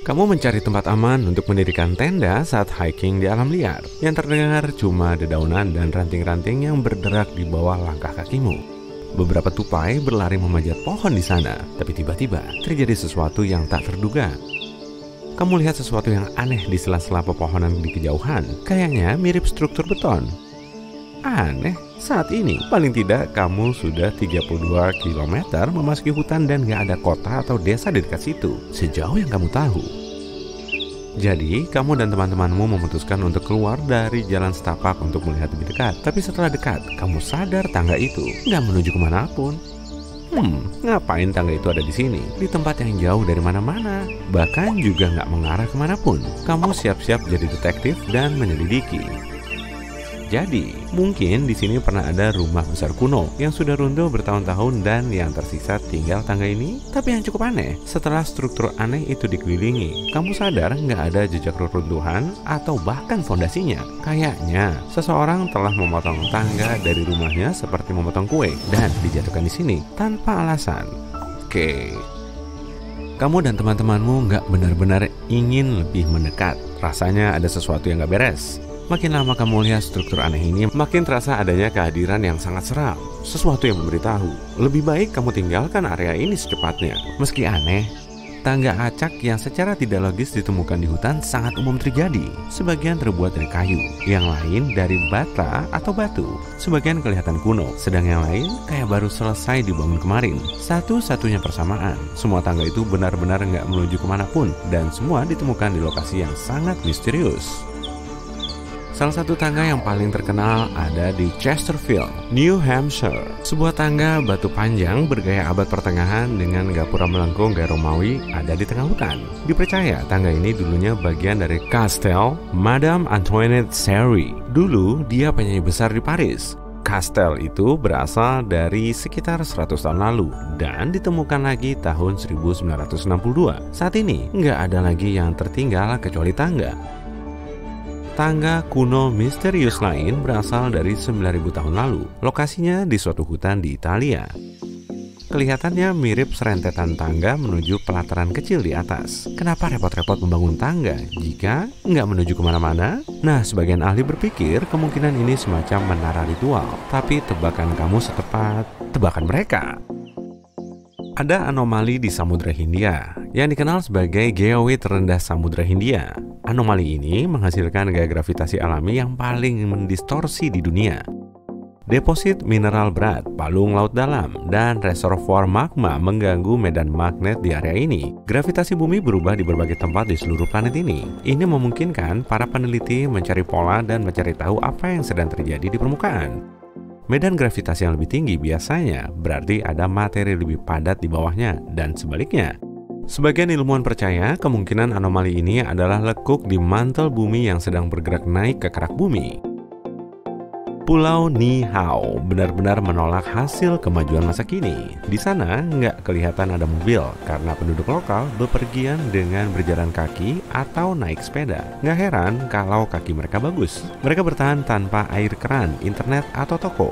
Kamu mencari tempat aman untuk mendirikan tenda saat hiking di alam liar. Yang terdengar cuma dedaunan dan ranting-ranting yang berderak di bawah langkah kakimu. Beberapa tupai berlari memanjat pohon di sana, tapi tiba-tiba terjadi sesuatu yang tak terduga. Kamu lihat sesuatu yang aneh di sela-sela pepohonan di kejauhan. Kayaknya mirip struktur beton. Aneh, saat ini paling tidak kamu sudah 32 km memasuki hutan dan gak ada kota atau desa di dekat situ, sejauh yang kamu tahu. Jadi, kamu dan teman-temanmu memutuskan untuk keluar dari jalan setapak untuk melihat lebih dekat. Tapi setelah dekat, kamu sadar tangga itu gak menuju kemanapun. Ngapain tangga itu ada di sini? Di tempat yang jauh dari mana-mana. Bahkan juga gak mengarah kemanapun. Kamu siap-siap jadi detektif dan menyelidiki. Jadi, mungkin di sini pernah ada rumah besar kuno yang sudah runtuh bertahun-tahun dan yang tersisa tinggal tangga ini. Tapi yang cukup aneh, setelah struktur aneh itu dikelilingi, kamu sadar nggak ada jejak reruntuhan atau bahkan fondasinya. Kayaknya seseorang telah memotong tangga dari rumahnya seperti memotong kue dan dijatuhkan di sini tanpa alasan. Oke. Kamu dan teman-temanmu nggak benar-benar ingin lebih mendekat. Rasanya ada sesuatu yang nggak beres. Makin lama kamu lihat struktur aneh ini, makin terasa adanya kehadiran yang sangat seram. Sesuatu yang memberitahu, lebih baik kamu tinggalkan area ini secepatnya. Meski aneh, tangga acak yang secara tidak logis ditemukan di hutan sangat umum terjadi. Sebagian terbuat dari kayu, yang lain dari bata atau batu. Sebagian kelihatan kuno, sedang yang lain kayak baru selesai dibangun kemarin. Satu-satunya persamaan, semua tangga itu benar-benar nggak menuju kemanapun, dan semua ditemukan di lokasi yang sangat misterius. Salah satu tangga yang paling terkenal ada di Chesterfield, New Hampshire. Sebuah tangga batu panjang bergaya abad pertengahan dengan gapura melengkung gaya Romawi ada di tengah hutan. Dipercaya tangga ini dulunya bagian dari Kastel Madame Antoinette Seri. Dulu dia penyanyi besar di Paris. Kastel itu berasal dari sekitar 100 tahun lalu dan ditemukan lagi tahun 1962. Saat ini nggak ada lagi yang tertinggal kecuali tangga. Tangga kuno misterius lain berasal dari 9.000 tahun lalu. Lokasinya di suatu hutan di Italia. Kelihatannya mirip serentetan tangga menuju pelataran kecil di atas. Kenapa repot-repot membangun tangga jika nggak menuju kemana-mana? Nah, sebagian ahli berpikir kemungkinan ini semacam menara ritual. Tapi tebakan kamu setepat tebakan mereka. Ada anomali di Samudra Hindia yang dikenal sebagai geoid terendah Samudra Hindia. Anomali ini menghasilkan gaya gravitasi alami yang paling mendistorsi di dunia. Deposit mineral berat, palung laut dalam, dan reservoir magma mengganggu medan magnet di area ini. Gravitasi bumi berubah di berbagai tempat di seluruh planet ini. Ini memungkinkan para peneliti mencari pola dan mencari tahu apa yang sedang terjadi di permukaan. Medan gravitasi yang lebih tinggi biasanya berarti ada materi lebih padat di bawahnya, dan sebaliknya. Sebagian ilmuwan percaya kemungkinan anomali ini adalah lekuk di mantel bumi yang sedang bergerak naik ke kerak bumi. Pulau Niihau benar-benar menolak hasil kemajuan masa kini. Di sana nggak kelihatan ada mobil karena penduduk lokal bepergian dengan berjalan kaki atau naik sepeda. Nggak heran kalau kaki mereka bagus. Mereka bertahan tanpa air keran, internet, atau toko.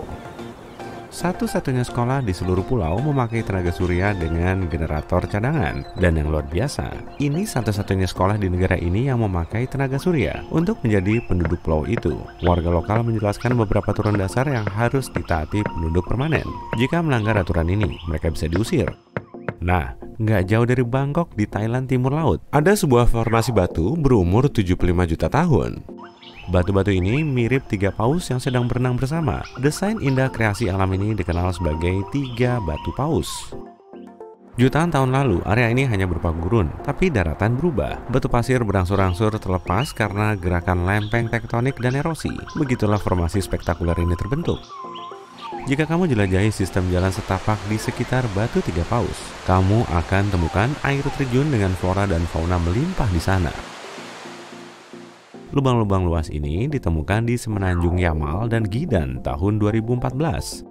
Satu-satunya sekolah di seluruh pulau memakai tenaga surya dengan generator cadangan. Dan yang luar biasa, ini satu-satunya sekolah di negara ini yang memakai tenaga surya untuk menjadi penduduk pulau itu. Warga lokal menjelaskan beberapa aturan dasar yang harus ditaati penduduk permanen. Jika melanggar aturan ini, mereka bisa diusir. Nah, nggak jauh dari Bangkok di Thailand Timur Laut, ada sebuah formasi batu berumur 75 juta tahun. Batu-batu ini mirip 3 paus yang sedang berenang bersama. Desain indah kreasi alam ini dikenal sebagai 3 batu paus. Jutaan tahun lalu, area ini hanya berupa gurun, tapi daratan berubah. Batu pasir berangsur-angsur terlepas karena gerakan lempeng tektonik dan erosi. Begitulah formasi spektakuler ini terbentuk. Jika kamu jelajahi sistem jalan setapak di sekitar batu 3 paus, kamu akan temukan air terjun dengan flora dan fauna melimpah di sana. Lubang-lubang luas ini ditemukan di Semenanjung Yamal dan Gidan tahun 2014.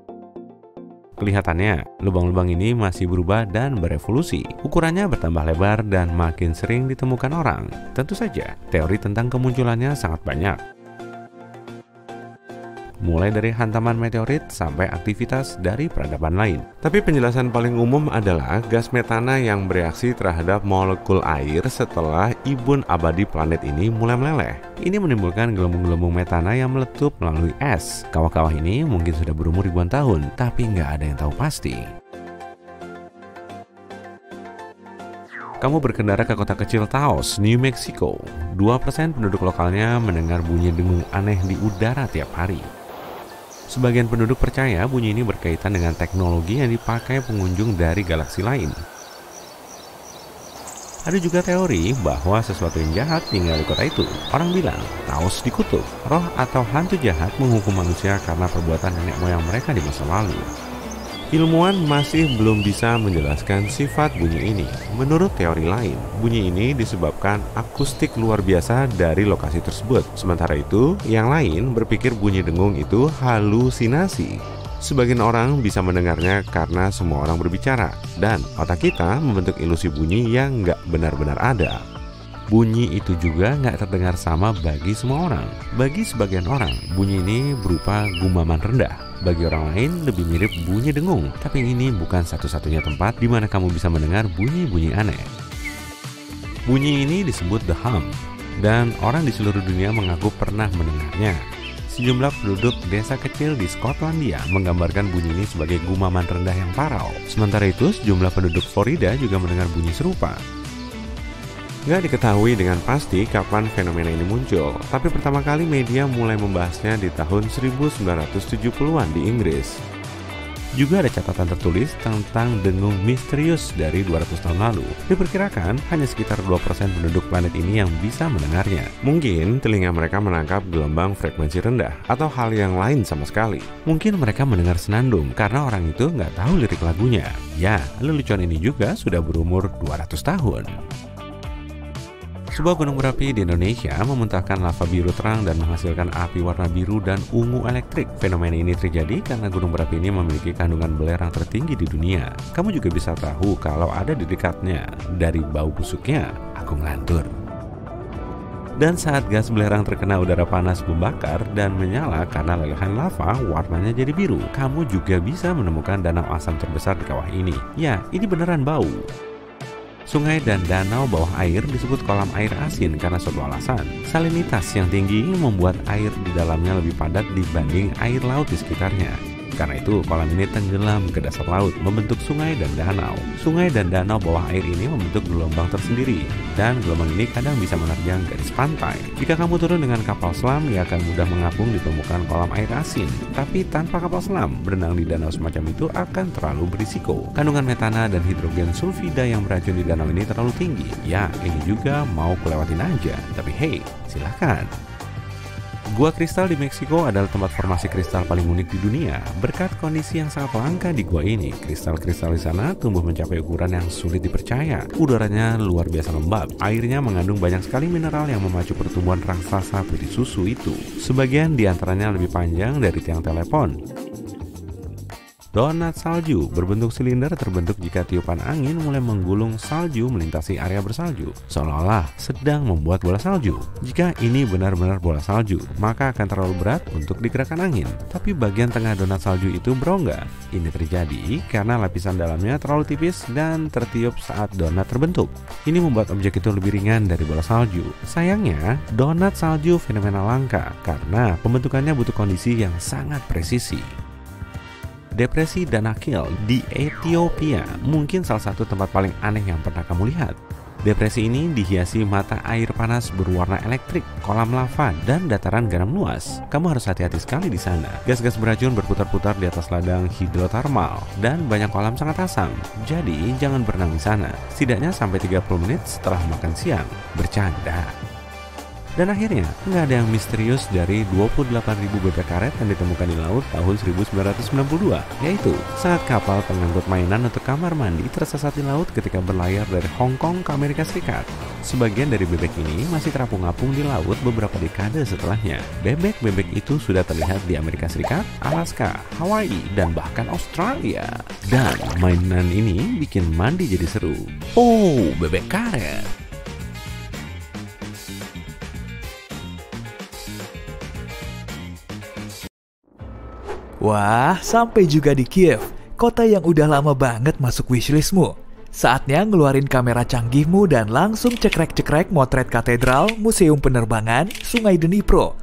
Kelihatannya, lubang-lubang ini masih berubah dan berevolusi. Ukurannya bertambah lebar dan makin sering ditemukan orang. Tentu saja, teori tentang kemunculannya sangat banyak. mulai dari hantaman meteorit sampai aktivitas dari peradaban lain. Tapi penjelasan paling umum adalah gas metana yang bereaksi terhadap molekul air setelah ibun abadi planet ini mulai meleleh. Ini menimbulkan gelembung-gelembung metana yang meletup melalui es. Kawah-kawah ini mungkin sudah berumur ribuan tahun, tapi nggak ada yang tahu pasti. Kamu berkendara ke kota kecil Taos, New Mexico. 2% penduduk lokalnya mendengar bunyi dengung aneh di udara tiap hari. Sebagian penduduk percaya bunyi ini berkaitan dengan teknologi yang dipakai pengunjung dari galaksi lain. Ada juga teori bahwa sesuatu yang jahat tinggal di kota itu. Orang bilang, Taos dikutuk. Roh atau hantu jahat menghukum manusia karena perbuatan nenek moyang mereka di masa lalu. Ilmuwan masih belum bisa menjelaskan sifat bunyi ini. Menurut teori lain, bunyi ini disebabkan akustik luar biasa dari lokasi tersebut. Sementara itu, yang lain berpikir bunyi dengung itu halusinasi. Sebagian orang bisa mendengarnya karena semua orang berbicara, dan otak kita membentuk ilusi bunyi yang nggak benar-benar ada. Bunyi itu juga nggak terdengar sama bagi semua orang. Bagi sebagian orang, bunyi ini berupa gumaman rendah. Bagi orang lain lebih mirip bunyi dengung, tapi ini bukan satu-satunya tempat di mana kamu bisa mendengar bunyi-bunyi aneh. Bunyi ini disebut The Hum, dan orang di seluruh dunia mengaku pernah mendengarnya. Sejumlah penduduk desa kecil di Skotlandia menggambarkan bunyi ini sebagai gumaman rendah yang parau. Sementara itu, sejumlah penduduk Florida juga mendengar bunyi serupa. Nggak diketahui dengan pasti kapan fenomena ini muncul, tapi pertama kali media mulai membahasnya di tahun 1970-an di Inggris. Juga ada catatan tertulis tentang dengung misterius dari 200 tahun lalu. Diperkirakan hanya sekitar 2% penduduk planet ini yang bisa mendengarnya. Mungkin telinga mereka menangkap gelombang frekuensi rendah atau hal yang lain sama sekali. Mungkin mereka mendengar senandung karena orang itu nggak tahu lirik lagunya. Ya, lelucon ini juga sudah berumur 200 tahun. Sebuah gunung berapi di Indonesia memuntahkan lava biru terang dan menghasilkan api warna biru dan ungu elektrik. Fenomena ini terjadi karena gunung berapi ini memiliki kandungan belerang tertinggi di dunia. Kamu juga bisa tahu kalau ada di dekatnya. Dari bau busuknya, aku ngelantur. Dan saat gas belerang terkena udara panas membakar dan menyala karena lelehan lava, warnanya jadi biru. Kamu juga bisa menemukan danau asam terbesar di kawah ini. Ya, ini beneran bau. Sungai dan danau bawah air disebut kolam air asin karena suatu alasan. Salinitas yang tinggi membuat air di dalamnya lebih padat dibanding air laut di sekitarnya. Karena itu, kolam ini tenggelam ke dasar laut, membentuk sungai dan danau. Sungai dan danau bawah air ini membentuk gelombang tersendiri, dan gelombang ini kadang bisa menerjang garis pantai. Jika kamu turun dengan kapal selam, ia akan mudah mengapung di permukaan kolam air asin. Tapi tanpa kapal selam, berenang di danau semacam itu akan terlalu berisiko. Kandungan metana dan hidrogen sulfida yang beracun di danau ini terlalu tinggi. Ya, ini juga mau kulewatin aja. Tapi hey, silakan. Gua Kristal di Meksiko adalah tempat formasi kristal paling unik di dunia. Berkat kondisi yang sangat langka di gua ini, kristal-kristal di sana tumbuh mencapai ukuran yang sulit dipercaya. Udaranya luar biasa lembab. Airnya mengandung banyak sekali mineral yang memacu pertumbuhan raksasa putih susu itu. Sebagian diantaranya lebih panjang dari tiang telepon. Donat salju berbentuk silinder terbentuk jika tiupan angin mulai menggulung salju melintasi area bersalju, seolah-olah sedang membuat bola salju. Jika ini benar-benar bola salju, maka akan terlalu berat untuk digerakkan angin. Tapi bagian tengah donat salju itu berongga. Ini terjadi karena lapisan dalamnya terlalu tipis dan tertiup saat donat terbentuk. Ini membuat objek itu lebih ringan dari bola salju. Sayangnya, donat salju fenomena langka karena pembentukannya butuh kondisi yang sangat presisi. Depresi Danakil di Ethiopia mungkin salah satu tempat paling aneh yang pernah kamu lihat. Depresi ini dihiasi mata air panas berwarna elektrik, kolam lava, dan dataran garam luas. Kamu harus hati-hati sekali di sana. Gas-gas beracun berputar-putar di atas ladang hidrotermal dan banyak kolam sangat asam. Jadi jangan berenang di sana. Setidaknya sampai 30 menit setelah makan siang. Bercanda. Dan akhirnya, nggak ada yang misterius dari 28.000 bebek karet yang ditemukan di laut tahun 1992, yaitu saat kapal pengangkut mainan untuk kamar mandi tersesat di laut ketika berlayar dari Hong Kong ke Amerika Serikat. Sebagian dari bebek ini masih terapung-apung di laut beberapa dekade setelahnya. Bebek-bebek itu sudah terlihat di Amerika Serikat, Alaska, Hawaii, dan bahkan Australia. Dan mainan ini bikin mandi jadi seru. Oh, bebek karet! Wah, sampai juga di Kiev, kota yang udah lama banget masuk wishlistmu. Saatnya ngeluarin kamera canggihmu dan langsung cekrek-cekrek motret katedral, museum penerbangan, sungai Dnipro.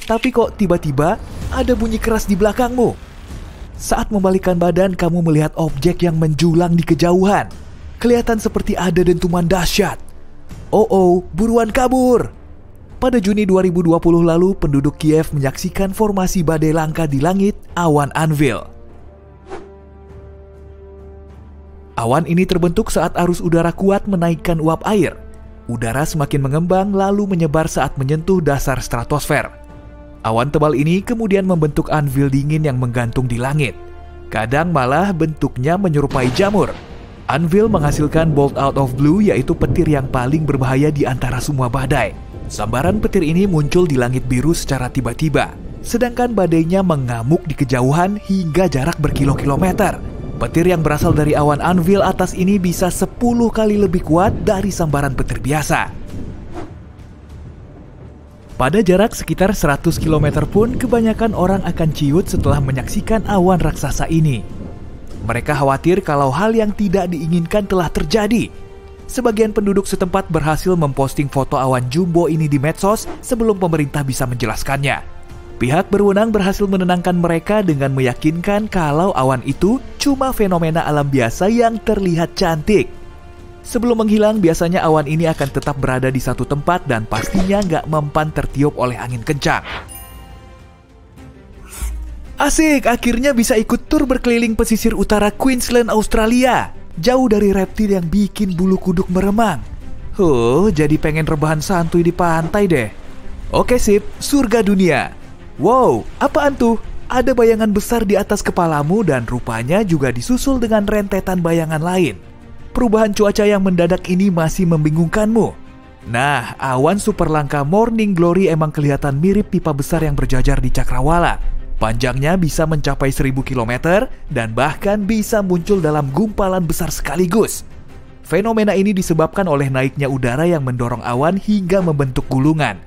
Tapi kok tiba-tiba ada bunyi keras di belakangmu? Saat membalikkan badan, kamu melihat objek yang menjulang di kejauhan. Kelihatan seperti ada dentuman dahsyat. Oh, buruan kabur! Pada Juni 2020 lalu, penduduk Kiev menyaksikan formasi badai langka di langit, awan Anvil. Awan ini terbentuk saat arus udara kuat menaikkan uap air. Udara semakin mengembang lalu menyebar saat menyentuh dasar stratosfer. Awan tebal ini kemudian membentuk anvil dingin yang menggantung di langit. Kadang malah bentuknya menyerupai jamur. Anvil menghasilkan bolt out of blue, yaitu petir yang paling berbahaya di antara semua badai. Sambaran petir ini muncul di langit biru secara tiba-tiba, sedangkan badainya mengamuk di kejauhan hingga jarak berkilo-kilometer. Petir yang berasal dari awan anvil atas ini bisa 10 kali lebih kuat dari sambaran petir biasa. Pada jarak sekitar 100 km pun, kebanyakan orang akan ciut setelah menyaksikan awan raksasa ini. Mereka khawatir kalau hal yang tidak diinginkan telah terjadi. Sebagian penduduk setempat berhasil memposting foto awan jumbo ini di medsos sebelum pemerintah bisa menjelaskannya. Pihak berwenang berhasil menenangkan mereka dengan meyakinkan kalau awan itu cuma fenomena alam biasa yang terlihat cantik. Sebelum menghilang, biasanya awan ini akan tetap berada di satu tempat dan pastinya nggak mempan tertiup oleh angin kencang. Asik, akhirnya bisa ikut tur berkeliling pesisir utara Queensland, Australia. Jauh dari reptil yang bikin bulu kuduk meremang. Jadi pengen rebahan santuy di pantai deh. Oke sip, surga dunia. Wow, apaan tuh? Ada bayangan besar di atas kepalamu dan rupanya juga disusul dengan rentetan bayangan lain. Perubahan cuaca yang mendadak ini masih membingungkanmu. Nah, awan super langka Morning Glory emang kelihatan mirip pipa besar yang berjajar di Cakrawala. Panjangnya bisa mencapai 1000 km dan bahkan bisa muncul dalam gumpalan besar sekaligus. Fenomena ini disebabkan oleh naiknya udara yang mendorong awan hingga membentuk gulungan.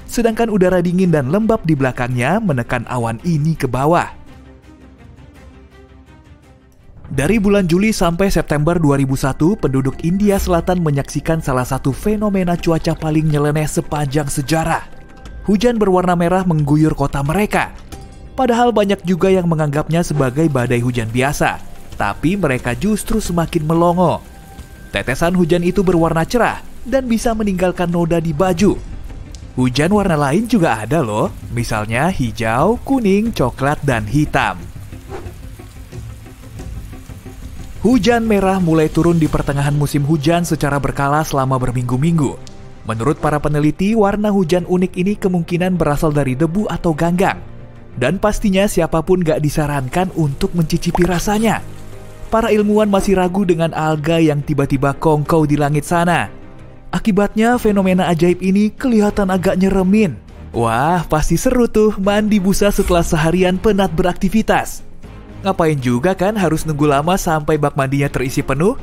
Sedangkan udara dingin dan lembab di belakangnya menekan awan ini ke bawah. Dari bulan Juli sampai September 2001, penduduk India Selatan menyaksikan salah satu fenomena cuaca paling nyeleneh sepanjang sejarah. Hujan berwarna merah mengguyur kota mereka. Padahal banyak juga yang menganggapnya sebagai badai hujan biasa, tapi mereka justru semakin melongo. Tetesan hujan itu berwarna cerah dan bisa meninggalkan noda di baju. Hujan warna lain juga ada loh, misalnya hijau, kuning, coklat, dan hitam. Hujan merah mulai turun di pertengahan musim hujan secara berkala selama berminggu-minggu. Menurut para peneliti, warna hujan unik ini kemungkinan berasal dari debu atau ganggang. Dan pastinya siapapun gak disarankan untuk mencicipi rasanya. Para ilmuwan masih ragu dengan alga yang tiba-tiba kongkow di langit sana. Akibatnya fenomena ajaib ini kelihatan agak nyeremin. Wah, pasti seru tuh mandi busa setelah seharian penat beraktivitas. Ngapain juga kan harus nunggu lama sampai bak mandinya terisi penuh?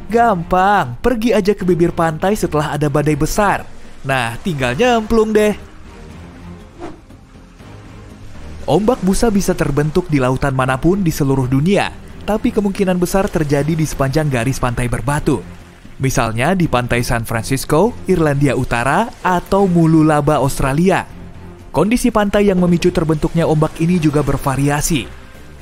Gampang, pergi aja ke bibir pantai setelah ada badai besar. Nah, tinggal nyemplung deh. Ombak busa bisa terbentuk di lautan manapun di seluruh dunia, tapi kemungkinan besar terjadi di sepanjang garis pantai berbatu. Misalnya di pantai San Francisco, Irlandia Utara, atau Mululaba, Australia. Kondisi pantai yang memicu terbentuknya ombak ini juga bervariasi.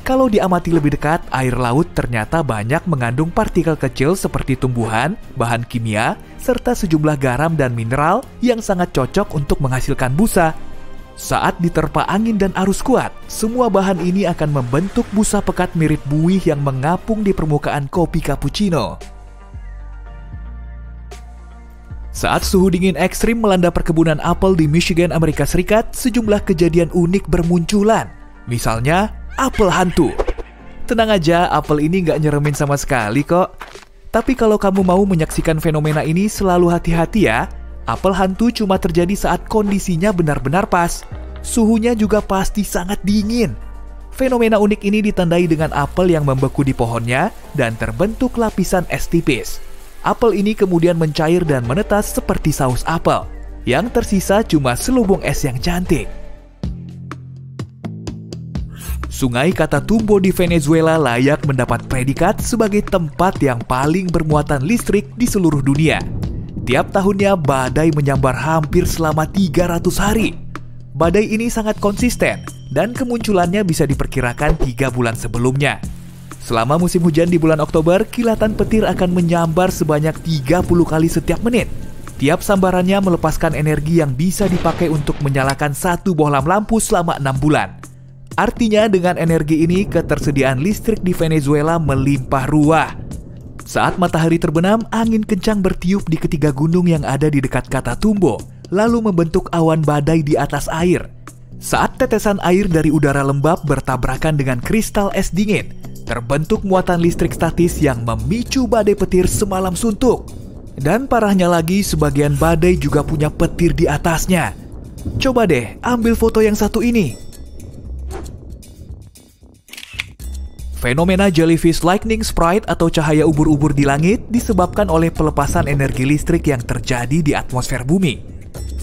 Kalau diamati lebih dekat, air laut ternyata banyak mengandung partikel kecil seperti tumbuhan, bahan kimia, serta sejumlah garam dan mineral yang sangat cocok untuk menghasilkan busa. Saat diterpa angin dan arus kuat, semua bahan ini akan membentuk busa pekat mirip buih yang mengapung di permukaan kopi cappuccino. Saat suhu dingin ekstrim melanda perkebunan apel di Michigan, Amerika Serikat, sejumlah kejadian unik bermunculan. Misalnya, apel hantu. Tenang aja, apel ini nggak nyeremin sama sekali kok. Tapi kalau kamu mau menyaksikan fenomena ini, selalu hati-hati ya. Apel hantu cuma terjadi saat kondisinya benar-benar pas. Suhunya juga pasti sangat dingin. Fenomena unik ini ditandai dengan apel yang membeku di pohonnya dan terbentuk lapisan es tipis. Apel ini kemudian mencair dan menetas seperti saus apel. Yang tersisa cuma selubung es yang cantik. Sungai Catatumbo di Venezuela layak mendapat predikat sebagai tempat yang paling bermuatan listrik di seluruh dunia. Tiap tahunnya badai menyambar hampir selama 300 hari. Badai ini sangat konsisten dan kemunculannya bisa diperkirakan 3 bulan sebelumnya. Selama musim hujan di bulan Oktober, kilatan petir akan menyambar sebanyak 30 kali setiap menit. Tiap sambarannya melepaskan energi yang bisa dipakai untuk menyalakan satu bohlam lampu selama 6 bulan. Artinya dengan energi ini ketersediaan listrik di Venezuela melimpah ruah. Saat matahari terbenam, angin kencang bertiup di ketiga gunung yang ada di dekat Catatumbo, lalu membentuk awan badai di atas air. Saat tetesan air dari udara lembab bertabrakan dengan kristal es dingin, terbentuk muatan listrik statis yang memicu badai petir semalam suntuk. Dan parahnya lagi, sebagian badai juga punya petir di atasnya. Coba deh, ambil foto yang satu ini. Fenomena jellyfish lightning sprite atau cahaya ubur-ubur di langit disebabkan oleh pelepasan energi listrik yang terjadi di atmosfer bumi.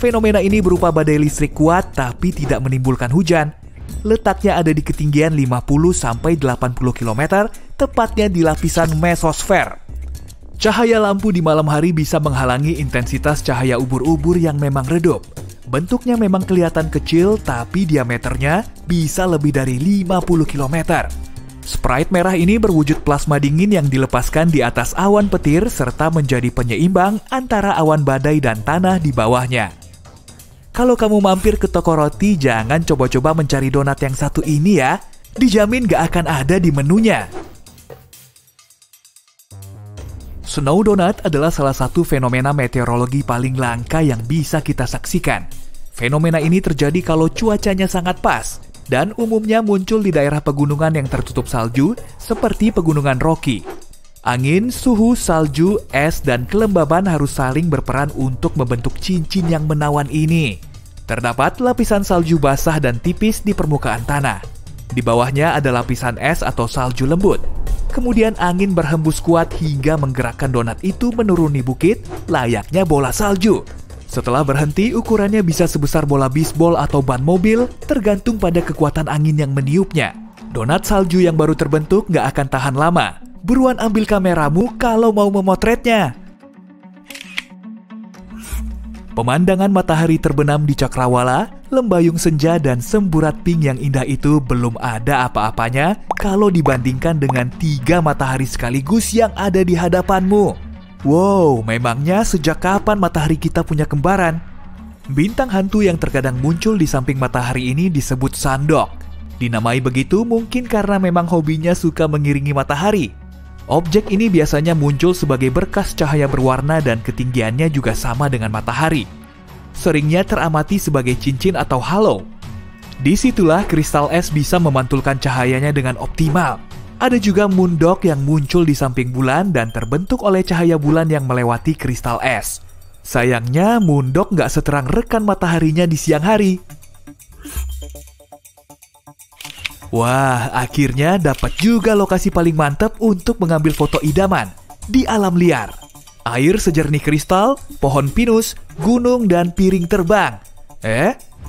Fenomena ini berupa badai listrik kuat tapi tidak menimbulkan hujan. Letaknya ada di ketinggian 50-80 km, tepatnya di lapisan mesosfer. Cahaya lampu di malam hari bisa menghalangi intensitas cahaya ubur-ubur yang memang redup. Bentuknya memang kelihatan kecil, tapi diameternya bisa lebih dari 50 km. Sprite merah ini berwujud plasma dingin yang dilepaskan di atas awan petir serta menjadi penyeimbang antara awan badai dan tanah di bawahnya. Kalau kamu mampir ke toko roti, jangan coba-coba mencari donat yang satu ini ya. Dijamin gak akan ada di menunya. Snow donut adalah salah satu fenomena meteorologi paling langka yang bisa kita saksikan. Fenomena ini terjadi kalau cuacanya sangat pas, dan umumnya muncul di daerah pegunungan yang tertutup salju seperti Pegunungan Rocky. Angin, suhu, salju, es, dan kelembaban harus saling berperan untuk membentuk cincin yang menawan ini. Terdapat lapisan salju basah dan tipis di permukaan tanah. Di bawahnya ada lapisan es atau salju lembut. Kemudian angin berhembus kuat hingga menggerakkan donat itu menuruni bukit layaknya bola salju. Setelah berhenti, ukurannya bisa sebesar bola bisbol atau ban mobil, tergantung pada kekuatan angin yang meniupnya. Donat salju yang baru terbentuk nggak akan tahan lama. Buruan ambil kameramu kalau mau memotretnya. Pemandangan matahari terbenam di Cakrawala, lembayung senja dan semburat pink yang indah itu belum ada apa-apanya kalau dibandingkan dengan 3 matahari sekaligus yang ada di hadapanmu. Wow, memangnya sejak kapan matahari kita punya kembaran? Bintang hantu yang terkadang muncul di samping matahari ini disebut sandok. Dinamai begitu mungkin karena memang hobinya suka mengiringi matahari. Objek ini biasanya muncul sebagai berkas cahaya berwarna dan ketinggiannya juga sama dengan matahari. Seringnya teramati sebagai cincin atau halo. Disitulah kristal es bisa memantulkan cahayanya dengan optimal. Ada juga moondog yang muncul di samping bulan dan terbentuk oleh cahaya bulan yang melewati kristal es. Sayangnya moondog nggak seterang rekan mataharinya di siang hari. Wah, akhirnya dapat juga lokasi paling mantap untuk mengambil foto idaman di alam liar. Air sejernih kristal, pohon pinus, gunung, dan piring terbang.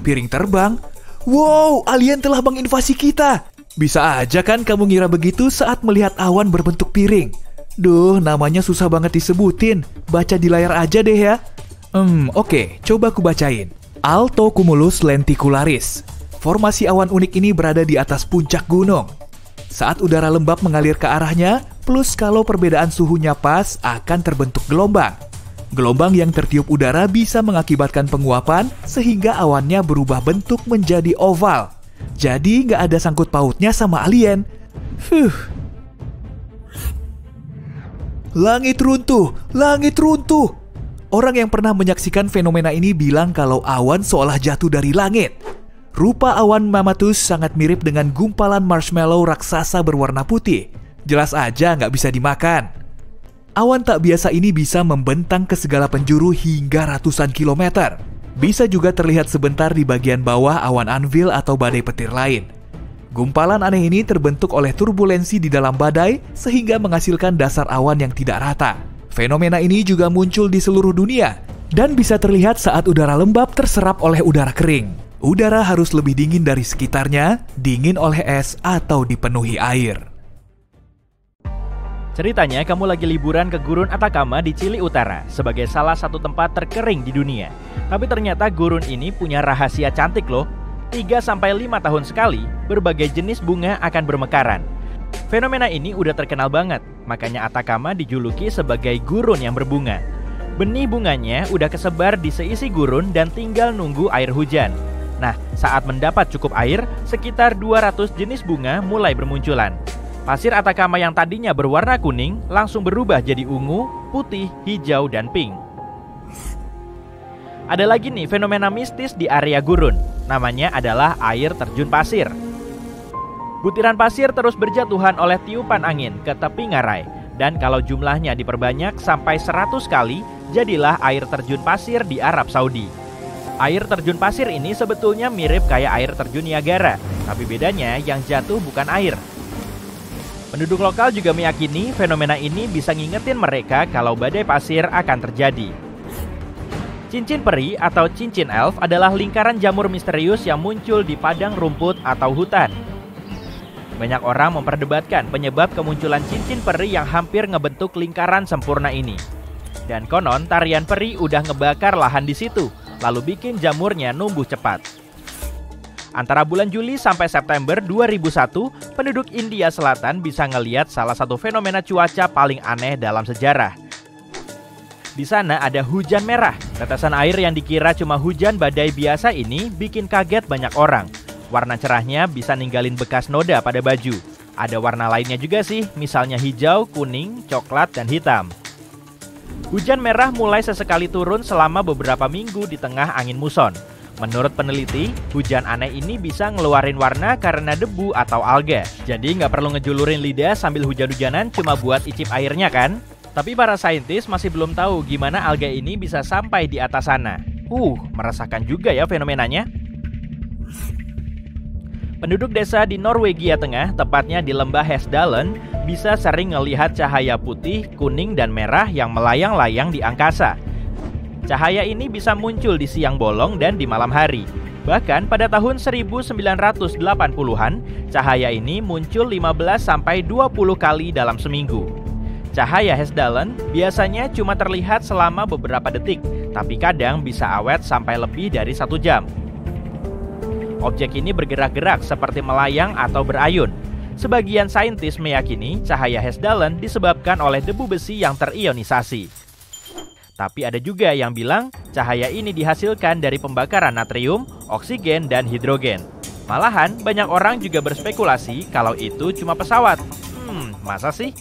Piring terbang? Wow, alien telah menginvasi kita. Bisa aja kan kamu ngira begitu saat melihat awan berbentuk piring. Duh, namanya susah banget disebutin. Baca di layar aja deh ya. Oke, coba ku bacain. Altocumulus lenticularis. Formasi awan unik ini berada di atas puncak gunung. Saat udara lembab mengalir ke arahnya, plus kalau perbedaan suhunya pas, akan terbentuk gelombang. Gelombang yang tertiup udara bisa mengakibatkan penguapan sehingga awannya berubah bentuk menjadi oval. Jadi nggak ada sangkut pautnya sama alien. Langit runtuh, langit runtuh. Orang yang pernah menyaksikan fenomena ini bilang kalau awan seolah jatuh dari langit. Rupa awan Mammatus sangat mirip dengan gumpalan marshmallow raksasa berwarna putih. Jelas aja nggak bisa dimakan. Awan tak biasa ini bisa membentang ke segala penjuru hingga ratusan kilometer. Bisa juga terlihat sebentar di bagian bawah awan anvil atau badai petir lain. Gumpalan aneh ini terbentuk oleh turbulensi di dalam badai sehingga menghasilkan dasar awan yang tidak rata. Fenomena ini juga muncul di seluruh dunia dan bisa terlihat saat udara lembab terserap oleh udara kering. Udara harus lebih dingin dari sekitarnya, dingin oleh es atau dipenuhi air. Ceritanya kamu lagi liburan ke Gurun Atacama di Chili Utara sebagai salah satu tempat terkering di dunia. Tapi ternyata gurun ini punya rahasia cantik loh. 3-5 tahun sekali, berbagai jenis bunga akan bermekaran. Fenomena ini udah terkenal banget, makanya Atacama dijuluki sebagai gurun yang berbunga. Benih bunganya udah kesebar di seisi gurun dan tinggal nunggu air hujan. Nah, saat mendapat cukup air, sekitar 200 jenis bunga mulai bermunculan. Pasir Atacama yang tadinya berwarna kuning langsung berubah jadi ungu, putih, hijau, dan pink. Ada lagi nih fenomena mistis di area gurun. Namanya adalah air terjun pasir. Butiran pasir terus berjatuhan oleh tiupan angin ke tepi ngarai. Dan kalau jumlahnya diperbanyak sampai 100 kali, jadilah air terjun pasir di Arab Saudi. Air terjun pasir ini sebetulnya mirip kayak air terjun Niagara, tapi bedanya yang jatuh bukan air. Penduduk lokal juga meyakini fenomena ini bisa ngingetin mereka kalau badai pasir akan terjadi. Cincin peri atau cincin elf adalah lingkaran jamur misterius yang muncul di padang rumput atau hutan. Banyak orang memperdebatkan penyebab kemunculan cincin peri yang hampir ngebentuk lingkaran sempurna ini. Dan konon tarian peri udah ngebakar lahan di situ, lalu bikin jamurnya numbuh cepat. Antara bulan Juli sampai September 2001, penduduk India Selatan bisa ngelihat salah satu fenomena cuaca paling aneh dalam sejarah. Di sana ada hujan merah. Tetesan air yang dikira cuma hujan badai biasa ini bikin kaget banyak orang. Warna cerahnya bisa ninggalin bekas noda pada baju. Ada warna lainnya juga sih, misalnya hijau, kuning, coklat, dan hitam. Hujan merah mulai sesekali turun selama beberapa minggu di tengah angin muson. Menurut peneliti, hujan aneh ini bisa ngeluarin warna karena debu atau alga. Jadi nggak perlu ngejulurin lidah sambil hujan-hujanan cuma buat icip airnya kan? Tapi para saintis masih belum tahu gimana alga ini bisa sampai di atas sana. Meresahkan juga ya fenomenanya. Penduduk desa di Norwegia Tengah, tepatnya di lembah Hesdalen, bisa sering melihat cahaya putih, kuning, dan merah yang melayang-layang di angkasa. Cahaya ini bisa muncul di siang bolong dan di malam hari. Bahkan pada tahun 1980-an, cahaya ini muncul 15-20 kali dalam seminggu. Cahaya Hesdalen biasanya cuma terlihat selama beberapa detik, tapi kadang bisa awet sampai lebih dari 1 jam. Objek ini bergerak-gerak seperti melayang atau berayun. Sebagian saintis meyakini cahaya Hesdalen disebabkan oleh debu besi yang terionisasi. Tapi ada juga yang bilang cahaya ini dihasilkan dari pembakaran natrium, oksigen, dan hidrogen. Malahan banyak orang juga berspekulasi kalau itu cuma pesawat. Masa sih?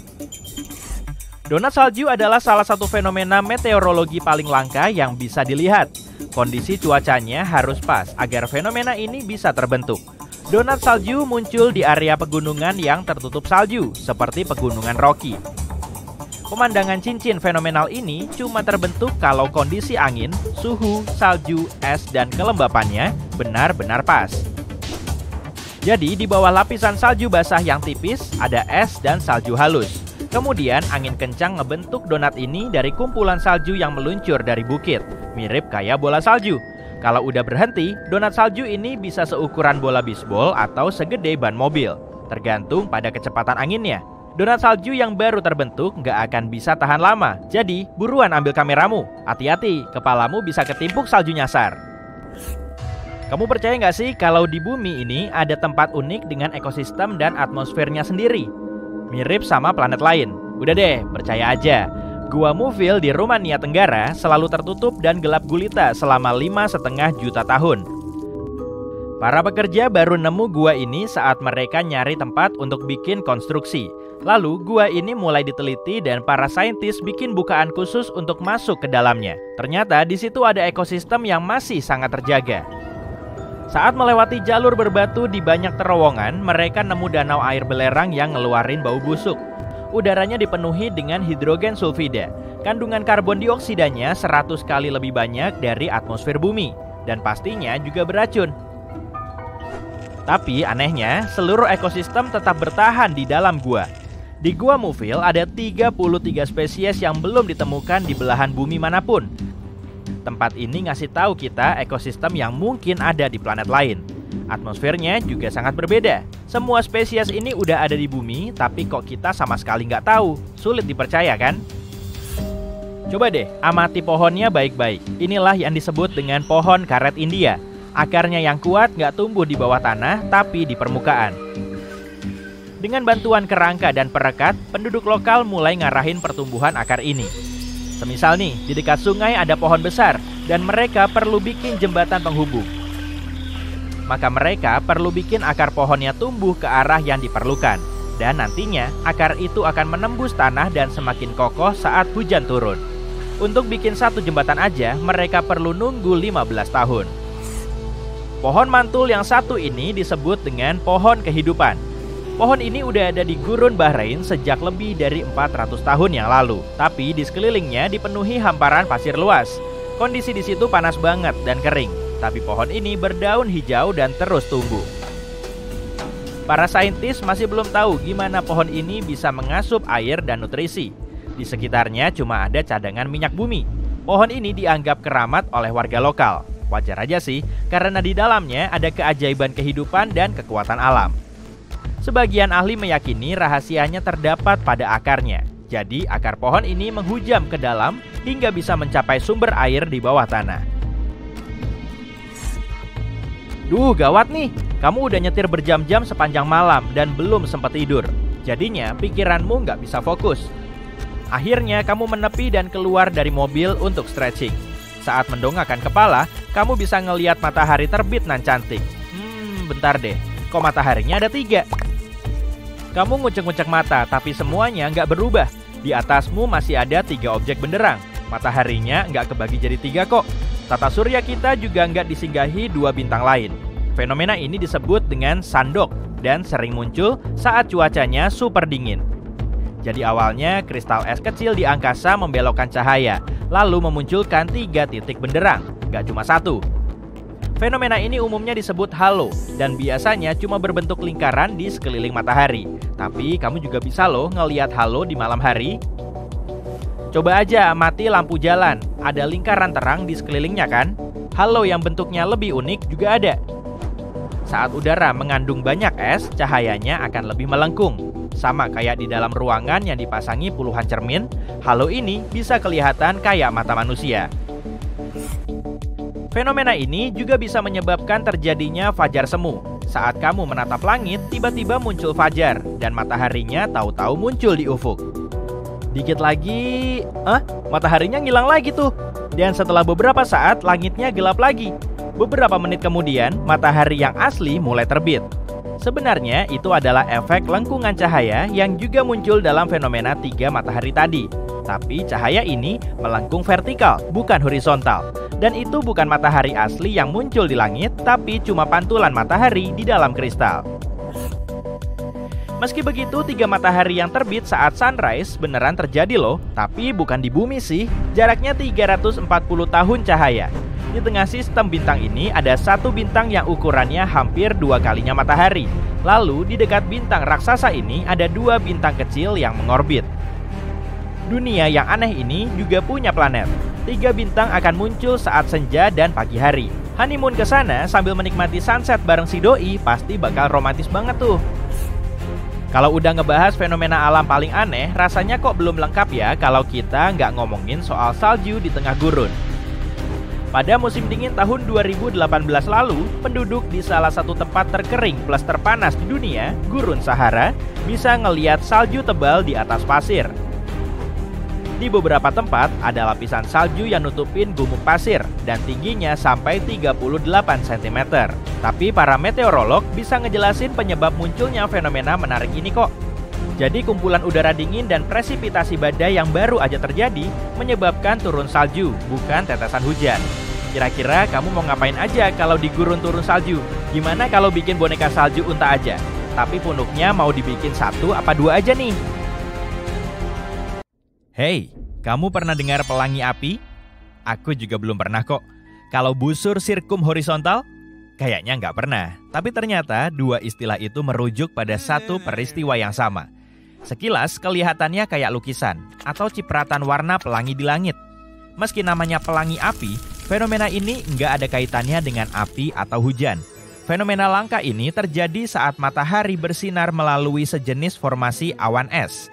Donat salju adalah salah satu fenomena meteorologi paling langka yang bisa dilihat. Kondisi cuacanya harus pas agar fenomena ini bisa terbentuk. Donat salju muncul di area pegunungan yang tertutup salju, seperti pegunungan Rocky. Pemandangan cincin fenomenal ini cuma terbentuk kalau kondisi angin, suhu, salju, es, dan kelembapannya benar-benar pas. Jadi di bawah lapisan salju basah yang tipis, ada es dan salju halus. Kemudian angin kencang ngebentuk donat ini dari kumpulan salju yang meluncur dari bukit. Mirip kayak bola salju. Kalau udah berhenti, donat salju ini bisa seukuran bola bisbol atau segede ban mobil. Tergantung pada kecepatan anginnya. Donat salju yang baru terbentuk nggak akan bisa tahan lama. Jadi buruan ambil kameramu. Hati-hati, kepalamu bisa ketimpuk salju nyasar. Kamu percaya nggak sih kalau di bumi ini ada tempat unik dengan ekosistem dan atmosfernya sendiri? Mirip sama planet lain. Udah deh, percaya aja. Gua Muvil di Rumania Tenggara selalu tertutup dan gelap gulita selama 5,5 juta tahun. Para pekerja baru nemu gua ini saat mereka nyari tempat untuk bikin konstruksi. Lalu gua ini mulai diteliti dan para saintis bikin bukaan khusus untuk masuk ke dalamnya. Ternyata di situ ada ekosistem yang masih sangat terjaga. Saat melewati jalur berbatu di banyak terowongan, mereka nemu danau air belerang yang ngeluarin bau busuk. Udaranya dipenuhi dengan hidrogen sulfida. Kandungan karbon dioksidanya 100 kali lebih banyak dari atmosfer bumi. Dan pastinya juga beracun. Tapi anehnya, seluruh ekosistem tetap bertahan di dalam gua. Di Gua Muvil ada 33 spesies yang belum ditemukan di belahan bumi manapun. Tempat ini ngasih tahu kita ekosistem yang mungkin ada di planet lain. Atmosfernya juga sangat berbeda. Semua spesies ini udah ada di bumi, tapi kok kita sama sekali nggak tahu. Sulit dipercaya kan? Coba deh, amati pohonnya baik-baik. Inilah yang disebut dengan pohon karet India. Akarnya yang kuat nggak tumbuh di bawah tanah, tapi di permukaan. Dengan bantuan kerangka dan perekat, penduduk lokal mulai ngarahin pertumbuhan akar ini. Semisal nih, di dekat sungai ada pohon besar, dan mereka perlu bikin jembatan penghubung. Maka mereka perlu bikin akar pohonnya tumbuh ke arah yang diperlukan. Dan nantinya, akar itu akan menembus tanah dan semakin kokoh saat hujan turun. Untuk bikin satu jembatan aja, mereka perlu nunggu 15 tahun. Pohon mantul yang satu ini disebut dengan pohon kehidupan. Pohon ini udah ada di gurun Bahrain sejak lebih dari 400 tahun yang lalu. Tapi di sekelilingnya dipenuhi hamparan pasir luas. Kondisi di situ panas banget dan kering. Tapi pohon ini berdaun hijau dan terus tumbuh. Para saintis masih belum tahu gimana pohon ini bisa mengasup air dan nutrisi. Di sekitarnya cuma ada cadangan minyak bumi. Pohon ini dianggap keramat oleh warga lokal. Wajar aja sih, karena di dalamnya ada keajaiban kehidupan dan kekuatan alam. Sebagian ahli meyakini rahasianya terdapat pada akarnya. Jadi akar pohon ini menghujam ke dalam hingga bisa mencapai sumber air di bawah tanah. Duh, gawat nih. Kamu udah nyetir berjam-jam sepanjang malam dan belum sempat tidur. Jadinya pikiranmu nggak bisa fokus. Akhirnya kamu menepi dan keluar dari mobil untuk stretching. Saat mendongakkan kepala, kamu bisa ngelihat matahari terbit nan cantik. Bentar deh, kok mataharinya ada 3? Kamu ngucek-ngucek mata, tapi semuanya nggak berubah. Di atasmu masih ada 3 objek benderang. Mataharinya nggak kebagi jadi 3 kok. Tata surya kita juga nggak disinggahi 2 bintang lain. Fenomena ini disebut dengan sandok dan sering muncul saat cuacanya super dingin. Jadi awalnya kristal es kecil di angkasa membelokkan cahaya, lalu memunculkan 3 titik benderang, nggak cuma 1. Fenomena ini umumnya disebut halo, dan biasanya cuma berbentuk lingkaran di sekeliling matahari. Tapi kamu juga bisa loh ngelihat halo di malam hari. Coba aja amati lampu jalan, ada lingkaran terang di sekelilingnya kan? Halo yang bentuknya lebih unik juga ada. Saat udara mengandung banyak es, cahayanya akan lebih melengkung. Sama kayak di dalam ruangan yang dipasangi puluhan cermin, halo ini bisa kelihatan kayak mata manusia. Fenomena ini juga bisa menyebabkan terjadinya fajar semu. Saat kamu menatap langit, tiba-tiba muncul fajar, dan mataharinya tahu-tahu muncul di ufuk. Dikit lagi, mataharinya ngilang lagi tuh. Dan setelah beberapa saat, langitnya gelap lagi. Beberapa menit kemudian, matahari yang asli mulai terbit. Sebenarnya itu adalah efek lengkungan cahaya yang juga muncul dalam fenomena 3 matahari tadi. Tapi cahaya ini melengkung vertikal, bukan horizontal. Dan itu bukan matahari asli yang muncul di langit, tapi cuma pantulan matahari di dalam kristal. Meski begitu, 3 matahari yang terbit saat sunrise beneran terjadi loh. Tapi bukan di bumi sih, jaraknya 340 tahun cahaya. Di tengah sistem bintang ini ada 1 bintang yang ukurannya hampir 2 kalinya matahari. Lalu di dekat bintang raksasa ini ada 2 bintang kecil yang mengorbit. Dunia yang aneh ini juga punya planet. 3 bintang akan muncul saat senja dan pagi hari. Honeymoon ke sana sambil menikmati sunset bareng si doi pasti bakal romantis banget tuh. Kalau udah ngebahas fenomena alam paling aneh, rasanya kok belum lengkap ya kalau kita nggak ngomongin soal salju di tengah gurun. Pada musim dingin tahun 2018 lalu, penduduk di salah satu tempat terkering plus terpanas di dunia, Gurun Sahara, bisa ngeliat salju tebal di atas pasir. Di beberapa tempat ada lapisan salju yang nutupin gumuk pasir dan tingginya sampai 38 cm. Tapi para meteorolog bisa ngejelasin penyebab munculnya fenomena menarik ini kok. Jadi kumpulan udara dingin dan presipitasi badai yang baru aja terjadi menyebabkan turun salju, bukan tetesan hujan. Kira-kira kamu mau ngapain aja kalau di gurun turun salju? Gimana kalau bikin boneka salju unta aja? Tapi punuknya mau dibikin 1 apa 2 aja nih? Hey, kamu pernah dengar pelangi api? Aku juga belum pernah kok. Kalau busur sirkum horizontal? Kayaknya nggak pernah. Tapi ternyata 2 istilah itu merujuk pada 1 peristiwa yang sama. Sekilas kelihatannya kayak lukisan atau cipratan warna pelangi di langit. Meski namanya pelangi api, Fenomena ini nggak ada kaitannya dengan api atau hujan. Fenomena langka ini terjadi saat matahari bersinar melalui sejenis formasi awan es.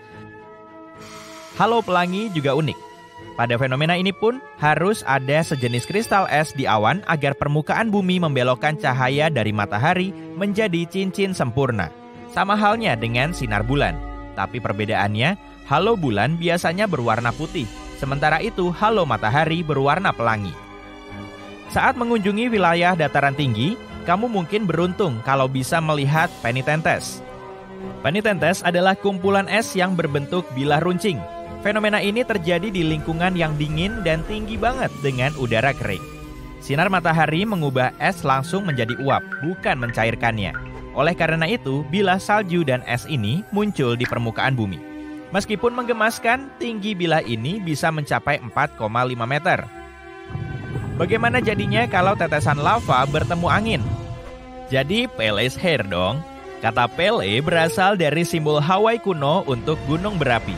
Halo pelangi juga unik. Pada fenomena ini pun harus ada sejenis kristal es di awan agar permukaan bumi membelokkan cahaya dari matahari menjadi cincin sempurna. Sama halnya dengan sinar bulan. Tapi perbedaannya, halo bulan biasanya berwarna putih, sementara itu halo matahari berwarna pelangi. Saat mengunjungi wilayah dataran tinggi, kamu mungkin beruntung kalau bisa melihat penitentes. Penitentes adalah kumpulan es yang berbentuk bilah runcing. Fenomena ini terjadi di lingkungan yang dingin dan tinggi banget dengan udara kering. Sinar matahari mengubah es langsung menjadi uap, bukan mencairkannya. Oleh karena itu, bilah salju dan es ini muncul di permukaan bumi. Meskipun menggemaskan, tinggi bilah ini bisa mencapai 4,5 meter. Bagaimana jadinya kalau tetesan lava bertemu angin? Jadi Pele's hair dong. Kata Pele berasal dari simbol Hawaii kuno untuk gunung berapi.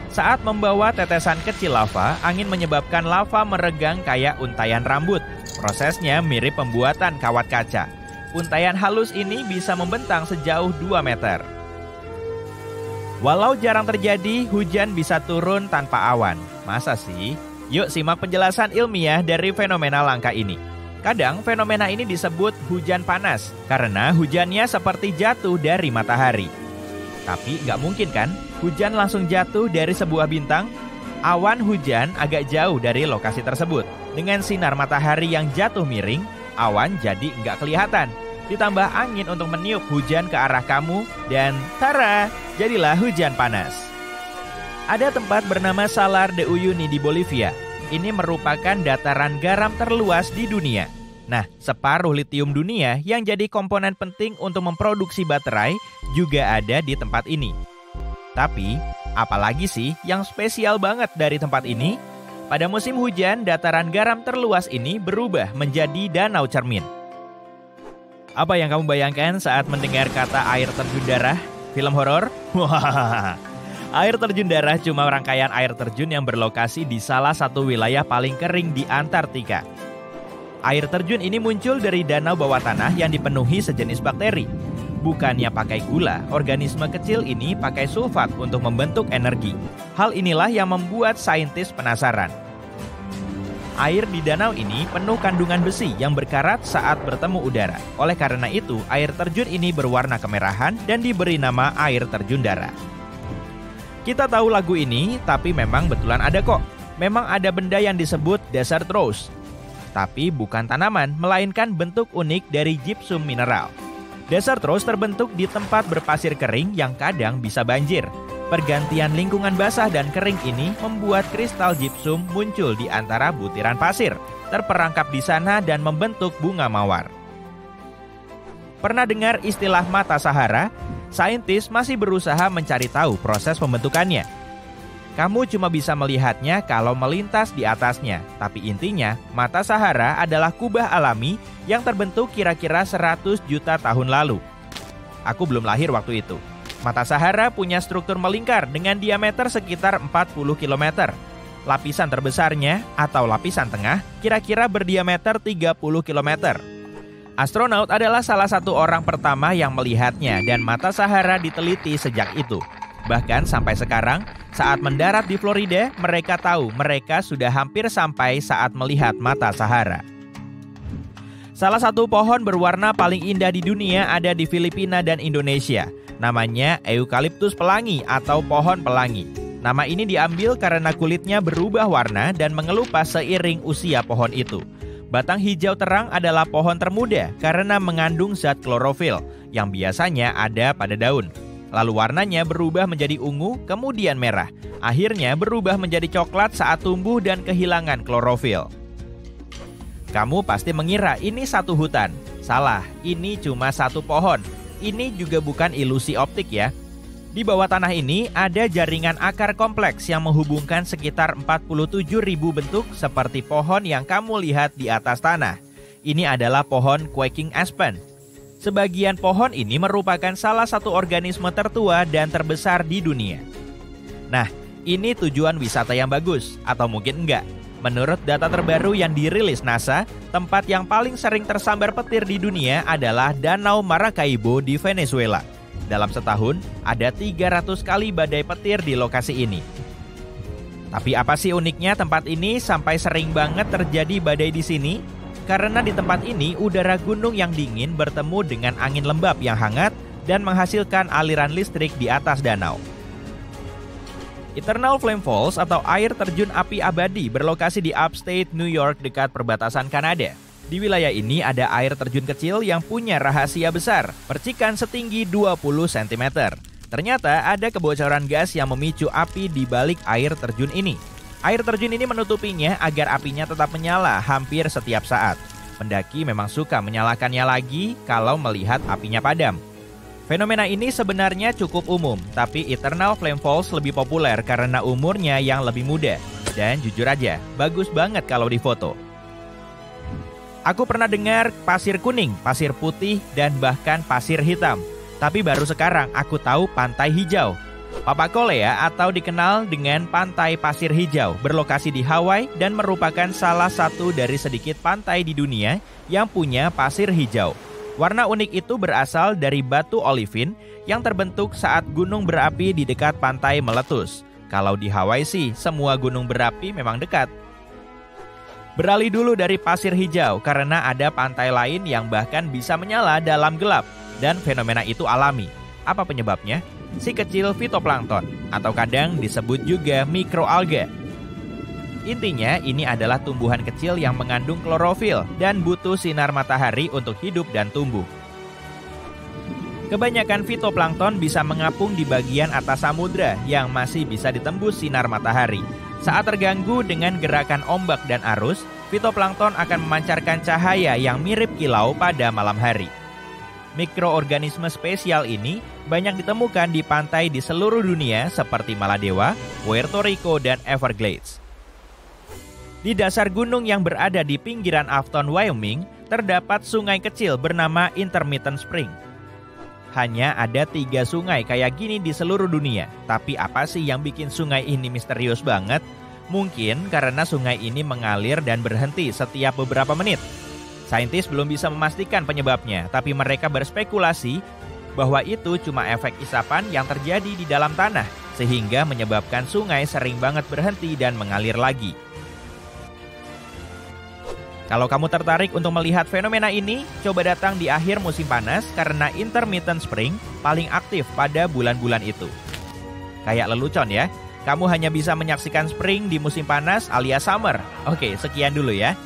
Saat membawa tetesan kecil lava, angin menyebabkan lava meregang kayak untayan rambut. Prosesnya mirip pembuatan kawat kaca. Untayan halus ini bisa membentang sejauh 2 meter. Walau jarang terjadi, hujan bisa turun tanpa awan. Masa sih? Yuk simak penjelasan ilmiah dari fenomena langka ini. Kadang fenomena ini disebut hujan panas karena hujannya seperti jatuh dari matahari. Tapi nggak mungkin kan hujan langsung jatuh dari sebuah bintang? Awan hujan agak jauh dari lokasi tersebut. Dengan sinar matahari yang jatuh miring, awan jadi nggak kelihatan. Ditambah angin untuk meniup hujan ke arah kamu dan tara, jadilah hujan panas. Ada tempat bernama Salar de Uyuni di Bolivia. Ini merupakan dataran garam terluas di dunia. Nah, separuh litium dunia yang jadi komponen penting untuk memproduksi baterai juga ada di tempat ini. Tapi, apalagi sih yang spesial banget dari tempat ini? Pada musim hujan, dataran garam terluas ini berubah menjadi danau cermin. Apa yang kamu bayangkan saat mendengar kata air terjun darah? Film horor? Wah. Air terjun darah cuma rangkaian air terjun yang berlokasi di salah satu wilayah paling kering di Antartika. Air terjun ini muncul dari danau bawah tanah yang dipenuhi sejenis bakteri. Bukannya pakai gula, organisme kecil ini pakai sulfat untuk membentuk energi. Hal inilah yang membuat saintis penasaran. Air di danau ini penuh kandungan besi yang berkarat saat bertemu udara. Oleh karena itu, air terjun ini berwarna kemerahan dan diberi nama air terjun darah. Kita tahu lagu ini, tapi memang betulan ada kok. Memang ada benda yang disebut desert rose. Tapi bukan tanaman, melainkan bentuk unik dari gypsum mineral. Desert rose terbentuk di tempat berpasir kering yang kadang bisa banjir. Pergantian lingkungan basah dan kering ini membuat kristal gypsum muncul di antara butiran pasir, terperangkap di sana dan membentuk bunga mawar. Pernah dengar istilah mata Sahara? Saintis masih berusaha mencari tahu proses pembentukannya. Kamu cuma bisa melihatnya kalau melintas di atasnya, tapi intinya mata Sahara adalah kubah alami yang terbentuk kira-kira 100 juta tahun lalu. Aku belum lahir waktu itu. Mata Sahara punya struktur melingkar dengan diameter sekitar 40 km. Lapisan terbesarnya atau lapisan tengah kira-kira berdiameter 30 km. Astronaut adalah salah satu orang pertama yang melihatnya dan mata Sahara diteliti sejak itu. Bahkan sampai sekarang, saat mendarat di Florida, mereka tahu mereka sudah hampir sampai saat melihat mata Sahara. Salah satu pohon berwarna paling indah di dunia ada di Filipina dan Indonesia. Namanya Eucalyptus pelangi atau pohon pelangi. Nama ini diambil karena kulitnya berubah warna dan mengelupas seiring usia pohon itu. Batang hijau terang adalah pohon termuda karena mengandung zat klorofil yang biasanya ada pada daun. Lalu warnanya berubah menjadi ungu, kemudian merah. Akhirnya berubah menjadi coklat saat tumbuh dan kehilangan klorofil. Kamu pasti mengira ini satu hutan. Salah, ini cuma satu pohon. Ini juga bukan ilusi optik ya. Di bawah tanah ini ada jaringan akar kompleks yang menghubungkan sekitar 47.000 bentuk seperti pohon yang kamu lihat di atas tanah. Ini adalah pohon quaking aspen. Sebagian pohon ini merupakan salah satu organisme tertua dan terbesar di dunia. Nah, ini tujuan wisata yang bagus, atau mungkin enggak. Menurut data terbaru yang dirilis NASA, tempat yang paling sering tersambar petir di dunia adalah Danau Maracaibo di Venezuela. Dalam setahun, ada 300 kali badai petir di lokasi ini. Tapi apa sih uniknya tempat ini sampai sering banget terjadi badai di sini? Karena di tempat ini udara gunung yang dingin bertemu dengan angin lembab yang hangat dan menghasilkan aliran listrik di atas danau. Eternal Flame Falls atau air terjun api abadi berlokasi di upstate New York dekat perbatasan Kanada. Di wilayah ini ada air terjun kecil yang punya rahasia besar, percikan setinggi 20 cm. Ternyata ada kebocoran gas yang memicu api di balik air terjun ini. Air terjun ini menutupinya agar apinya tetap menyala hampir setiap saat. Pendaki memang suka menyalakannya lagi kalau melihat apinya padam. Fenomena ini sebenarnya cukup umum, tapi Eternal Flame Falls lebih populer karena umurnya yang lebih muda. Dan jujur aja, bagus banget kalau difoto. Aku pernah dengar pasir kuning, pasir putih, dan bahkan pasir hitam. Tapi baru sekarang aku tahu pantai hijau. Papakolea atau dikenal dengan pantai pasir hijau berlokasi di Hawaii dan merupakan salah satu dari sedikit pantai di dunia yang punya pasir hijau. Warna unik itu berasal dari batu olivin yang terbentuk saat gunung berapi di dekat pantai meletus. Kalau di Hawaii sih, semua gunung berapi memang dekat. Beralih dulu dari pasir hijau karena ada pantai lain yang bahkan bisa menyala dalam gelap. Dan fenomena itu alami. Apa penyebabnya? Si kecil fitoplankton atau kadang disebut juga mikroalga. Intinya ini adalah tumbuhan kecil yang mengandung klorofil dan butuh sinar matahari untuk hidup dan tumbuh. Kebanyakan fitoplankton bisa mengapung di bagian atas samudra yang masih bisa ditembus sinar matahari. Saat terganggu dengan gerakan ombak dan arus, fitoplankton akan memancarkan cahaya yang mirip kilau pada malam hari. Mikroorganisme spesial ini banyak ditemukan di pantai di seluruh dunia seperti Maladewa, Puerto Rico, dan Everglades. Di dasar gunung yang berada di pinggiran Afton, Wyoming, terdapat sungai kecil bernama Intermittent Spring. Hanya ada 3 sungai kayak gini di seluruh dunia. Tapi apa sih yang bikin sungai ini misterius banget? Mungkin karena sungai ini mengalir dan berhenti setiap beberapa menit. Saintis belum bisa memastikan penyebabnya, tapi mereka berspekulasi bahwa itu cuma efek isapan yang terjadi di dalam tanah, sehingga menyebabkan sungai sering banget berhenti dan mengalir lagi. Kalau kamu tertarik untuk melihat fenomena ini, coba datang di akhir musim panas karena Intermittent Spring paling aktif pada bulan-bulan itu. Kayak lelucon ya, kamu hanya bisa menyaksikan spring di musim panas alias summer. Oke, sekian dulu ya.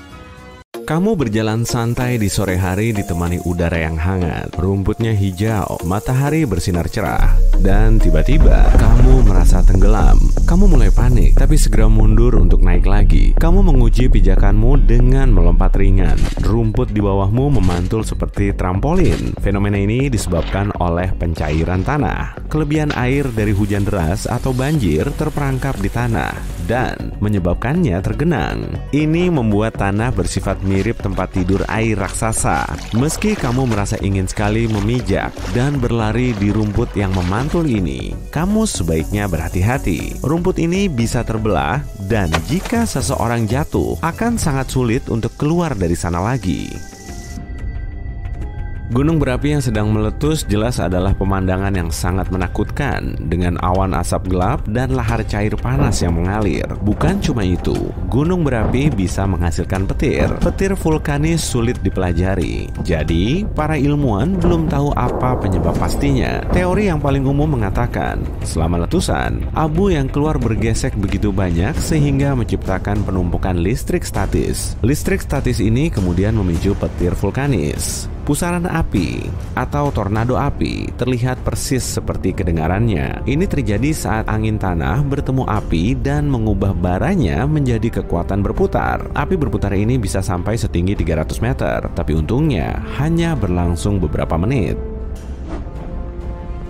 Kamu berjalan santai di sore hari ditemani udara yang hangat, rumputnya hijau, matahari bersinar cerah, dan tiba-tiba kamu merasa tenggelam. Kamu mulai panik, tapi segera mundur untuk naik lagi. Kamu menguji pijakanmu dengan melompat ringan. Rumput di bawahmu memantul seperti trampolin. Fenomena ini disebabkan oleh pencairan tanah. Kelebihan air dari hujan deras atau banjir terperangkap di tanah dan menyebabkannya tergenang. Ini membuat tanah bersifat mirip tempat tidur air raksasa. Meski kamu merasa ingin sekali memijak dan berlari di rumput yang memantul ini, kamu sebaiknya berhati-hati. Rumput ini bisa terbelah dan jika seseorang jatuh, akan sangat sulit untuk keluar dari sana lagi. Gunung berapi yang sedang meletus jelas adalah pemandangan yang sangat menakutkan dengan awan asap gelap dan lahar cair panas yang mengalir. Bukan cuma itu, gunung berapi bisa menghasilkan petir. Petir vulkanis sulit dipelajari. Jadi, para ilmuwan belum tahu apa penyebab pastinya. Teori yang paling umum mengatakan, selama letusan, abu yang keluar bergesek begitu banyak sehingga menciptakan penumpukan listrik statis. Listrik statis ini kemudian memicu petir vulkanis. Pusaran api atau tornado api terlihat persis seperti kedengarannya. Ini terjadi saat angin tanah bertemu api dan mengubah baranya menjadi kekuatan berputar. Api berputar ini bisa sampai setinggi 300 meter, tapi untungnya hanya berlangsung beberapa menit.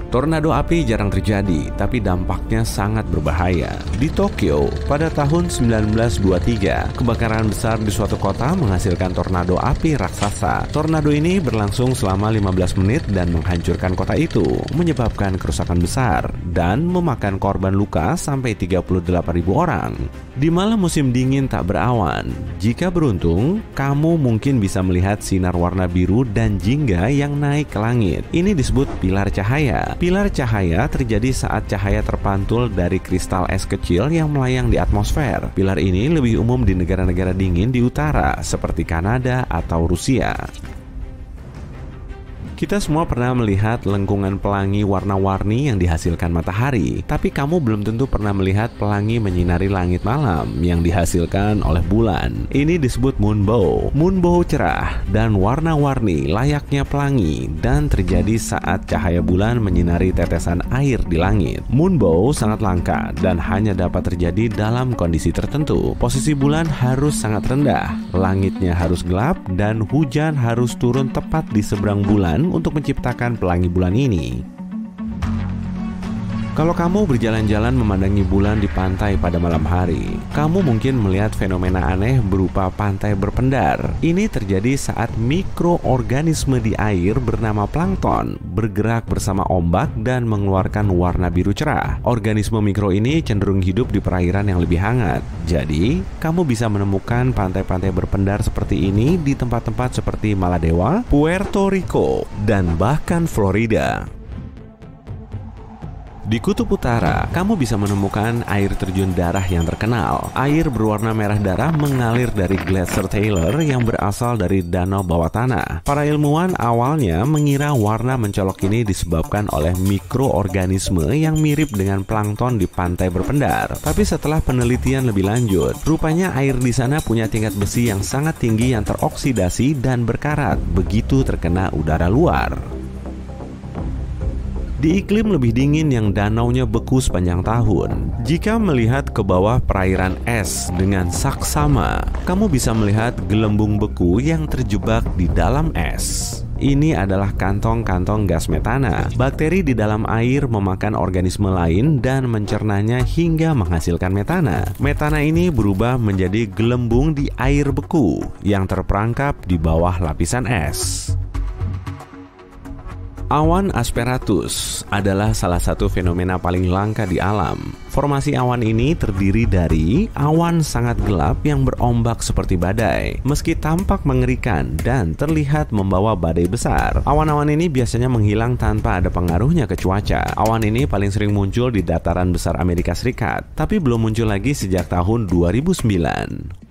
Tornado api jarang terjadi, tapi dampaknya sangat berbahaya. Di Tokyo, pada tahun 1923, kebakaran besar di suatu kota menghasilkan tornado api raksasa. Tornado ini berlangsung selama 15 menit dan menghancurkan kota itu, menyebabkan kerusakan besar dan memakan korban luka sampai 38.000 orang. Di malam musim dingin tak berawan, jika beruntung, kamu mungkin bisa melihat sinar warna biru dan jingga yang naik ke langit. Ini disebut pilar cahaya. Pilar cahaya terjadi saat cahaya terpantul dari kristal es kecil yang melayang di atmosfer. Pilar ini lebih umum di negara-negara dingin di utara, seperti Kanada atau Rusia. Kita semua pernah melihat lengkungan pelangi warna-warni yang dihasilkan matahari, tapi kamu belum tentu pernah melihat pelangi menyinari langit malam yang dihasilkan oleh bulan. Ini disebut moonbow. Moonbow cerah dan warna-warni layaknya pelangi dan terjadi saat cahaya bulan menyinari tetesan air di langit. Moonbow sangat langka dan hanya dapat terjadi dalam kondisi tertentu. Posisi bulan harus sangat rendah, langitnya harus gelap, dan hujan harus turun tepat di seberang bulan untuk menciptakan pelangi bulan ini. Kalau kamu berjalan-jalan memandangi bulan di pantai pada malam hari, kamu mungkin melihat fenomena aneh berupa pantai berpendar. Ini terjadi saat mikroorganisme di air bernama plankton bergerak bersama ombak dan mengeluarkan warna biru cerah. Organisme mikro ini cenderung hidup di perairan yang lebih hangat. Jadi, kamu bisa menemukan pantai-pantai berpendar seperti ini di tempat-tempat seperti Maladewa, Puerto Rico, dan bahkan Florida. Di Kutub Utara, kamu bisa menemukan air terjun darah yang terkenal. Air berwarna merah darah mengalir dari Glacier Taylor yang berasal dari danau bawah tanah. Para ilmuwan awalnya mengira warna mencolok ini disebabkan oleh mikroorganisme yang mirip dengan plankton di pantai berpendar. Tapi setelah penelitian lebih lanjut, rupanya air di sana punya tingkat besi yang sangat tinggi yang teroksidasi dan berkarat begitu terkena udara luar. Di iklim lebih dingin yang danaunya beku sepanjang tahun, jika melihat ke bawah perairan es dengan saksama, kamu bisa melihat gelembung beku yang terjebak di dalam es. Ini adalah kantong-kantong gas metana. Bakteri di dalam air memakan organisme lain dan mencernanya hingga menghasilkan metana. Metana ini berubah menjadi gelembung di air beku yang terperangkap di bawah lapisan es. Awan asperatus adalah salah satu fenomena paling langka di alam. Formasi awan ini terdiri dari awan sangat gelap yang berombak seperti badai. Meski tampak mengerikan dan terlihat membawa badai besar, awan-awan ini biasanya menghilang tanpa ada pengaruhnya ke cuaca. Awan ini paling sering muncul di dataran besar Amerika Serikat, tapi belum muncul lagi sejak tahun 2009.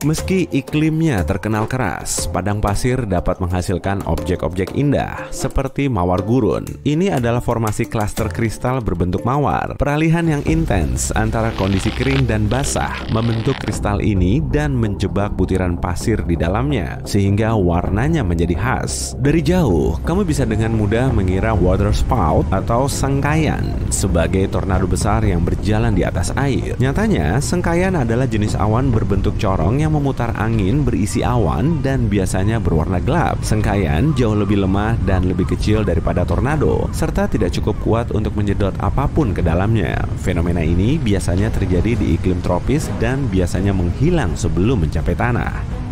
Meski iklimnya terkenal keras, padang pasir dapat menghasilkan objek-objek indah seperti mawar gurun. Ini adalah formasi klaster kristal berbentuk mawar. Peralihan yang intens antara kondisi kering dan basah membentuk kristal ini dan menjebak butiran pasir di dalamnya, sehingga warnanya menjadi khas. Dari jauh, kamu bisa dengan mudah mengira water spout atau sengkayan sebagai tornado besar yang berjalan di atas air. Nyatanya, sengkayan adalah jenis awan berbentuk corong yang memutar angin berisi awan dan biasanya berwarna gelap. Sengkayan jauh lebih lemah dan lebih kecil daripada tornado, serta tidak cukup kuat untuk menyedot apapun ke dalamnya. Fenomena ini biasanya terjadi di iklim tropis dan biasanya menghilang sebelum mencapai tanah.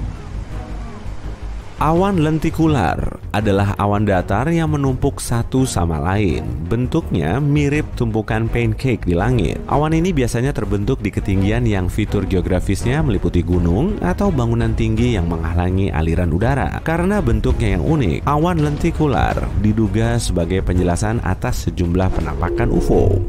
Awan lentikular adalah awan datar yang menumpuk satu sama lain. Bentuknya mirip tumpukan pancake di langit. Awan ini biasanya terbentuk di ketinggian yang fitur geografisnya meliputi gunung atau bangunan tinggi yang menghalangi aliran udara. Karena bentuknya yang unik, awan lentikular diduga sebagai penjelasan atas sejumlah penampakan UFO.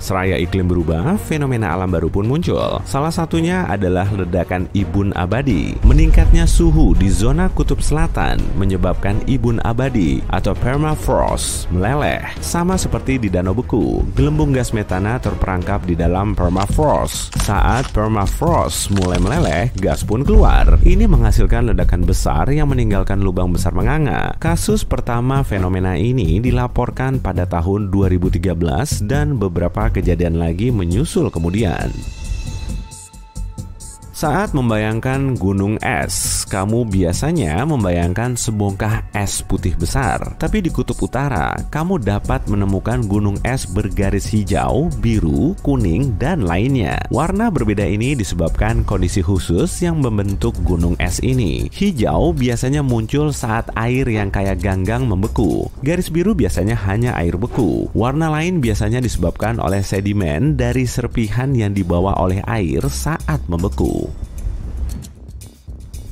Seraya iklim berubah, fenomena alam baru pun muncul. Salah satunya adalah ledakan ibun abadi. Meningkatnya suhu di zona kutub selatan menyebabkan ibun abadi atau permafrost meleleh. Sama seperti di danau beku, gelembung gas metana terperangkap di dalam permafrost. Saat permafrost mulai meleleh, gas pun keluar. Ini menghasilkan ledakan besar yang meninggalkan lubang besar menganga. Kasus pertama fenomena ini dilaporkan pada tahun 2013 dan beberapa kejadian lagi menyusul kemudian. Saat membayangkan gunung es, kamu biasanya membayangkan sebongkah es putih besar. Tapi di kutub utara, kamu dapat menemukan gunung es bergaris hijau, biru, kuning, dan lainnya. Warna berbeda ini disebabkan kondisi khusus yang membentuk gunung es ini. Hijau biasanya muncul saat air yang kayak ganggang membeku. Garis biru biasanya hanya air beku. Warna lain biasanya disebabkan oleh sedimen dari serpihan yang dibawa oleh air saat membeku.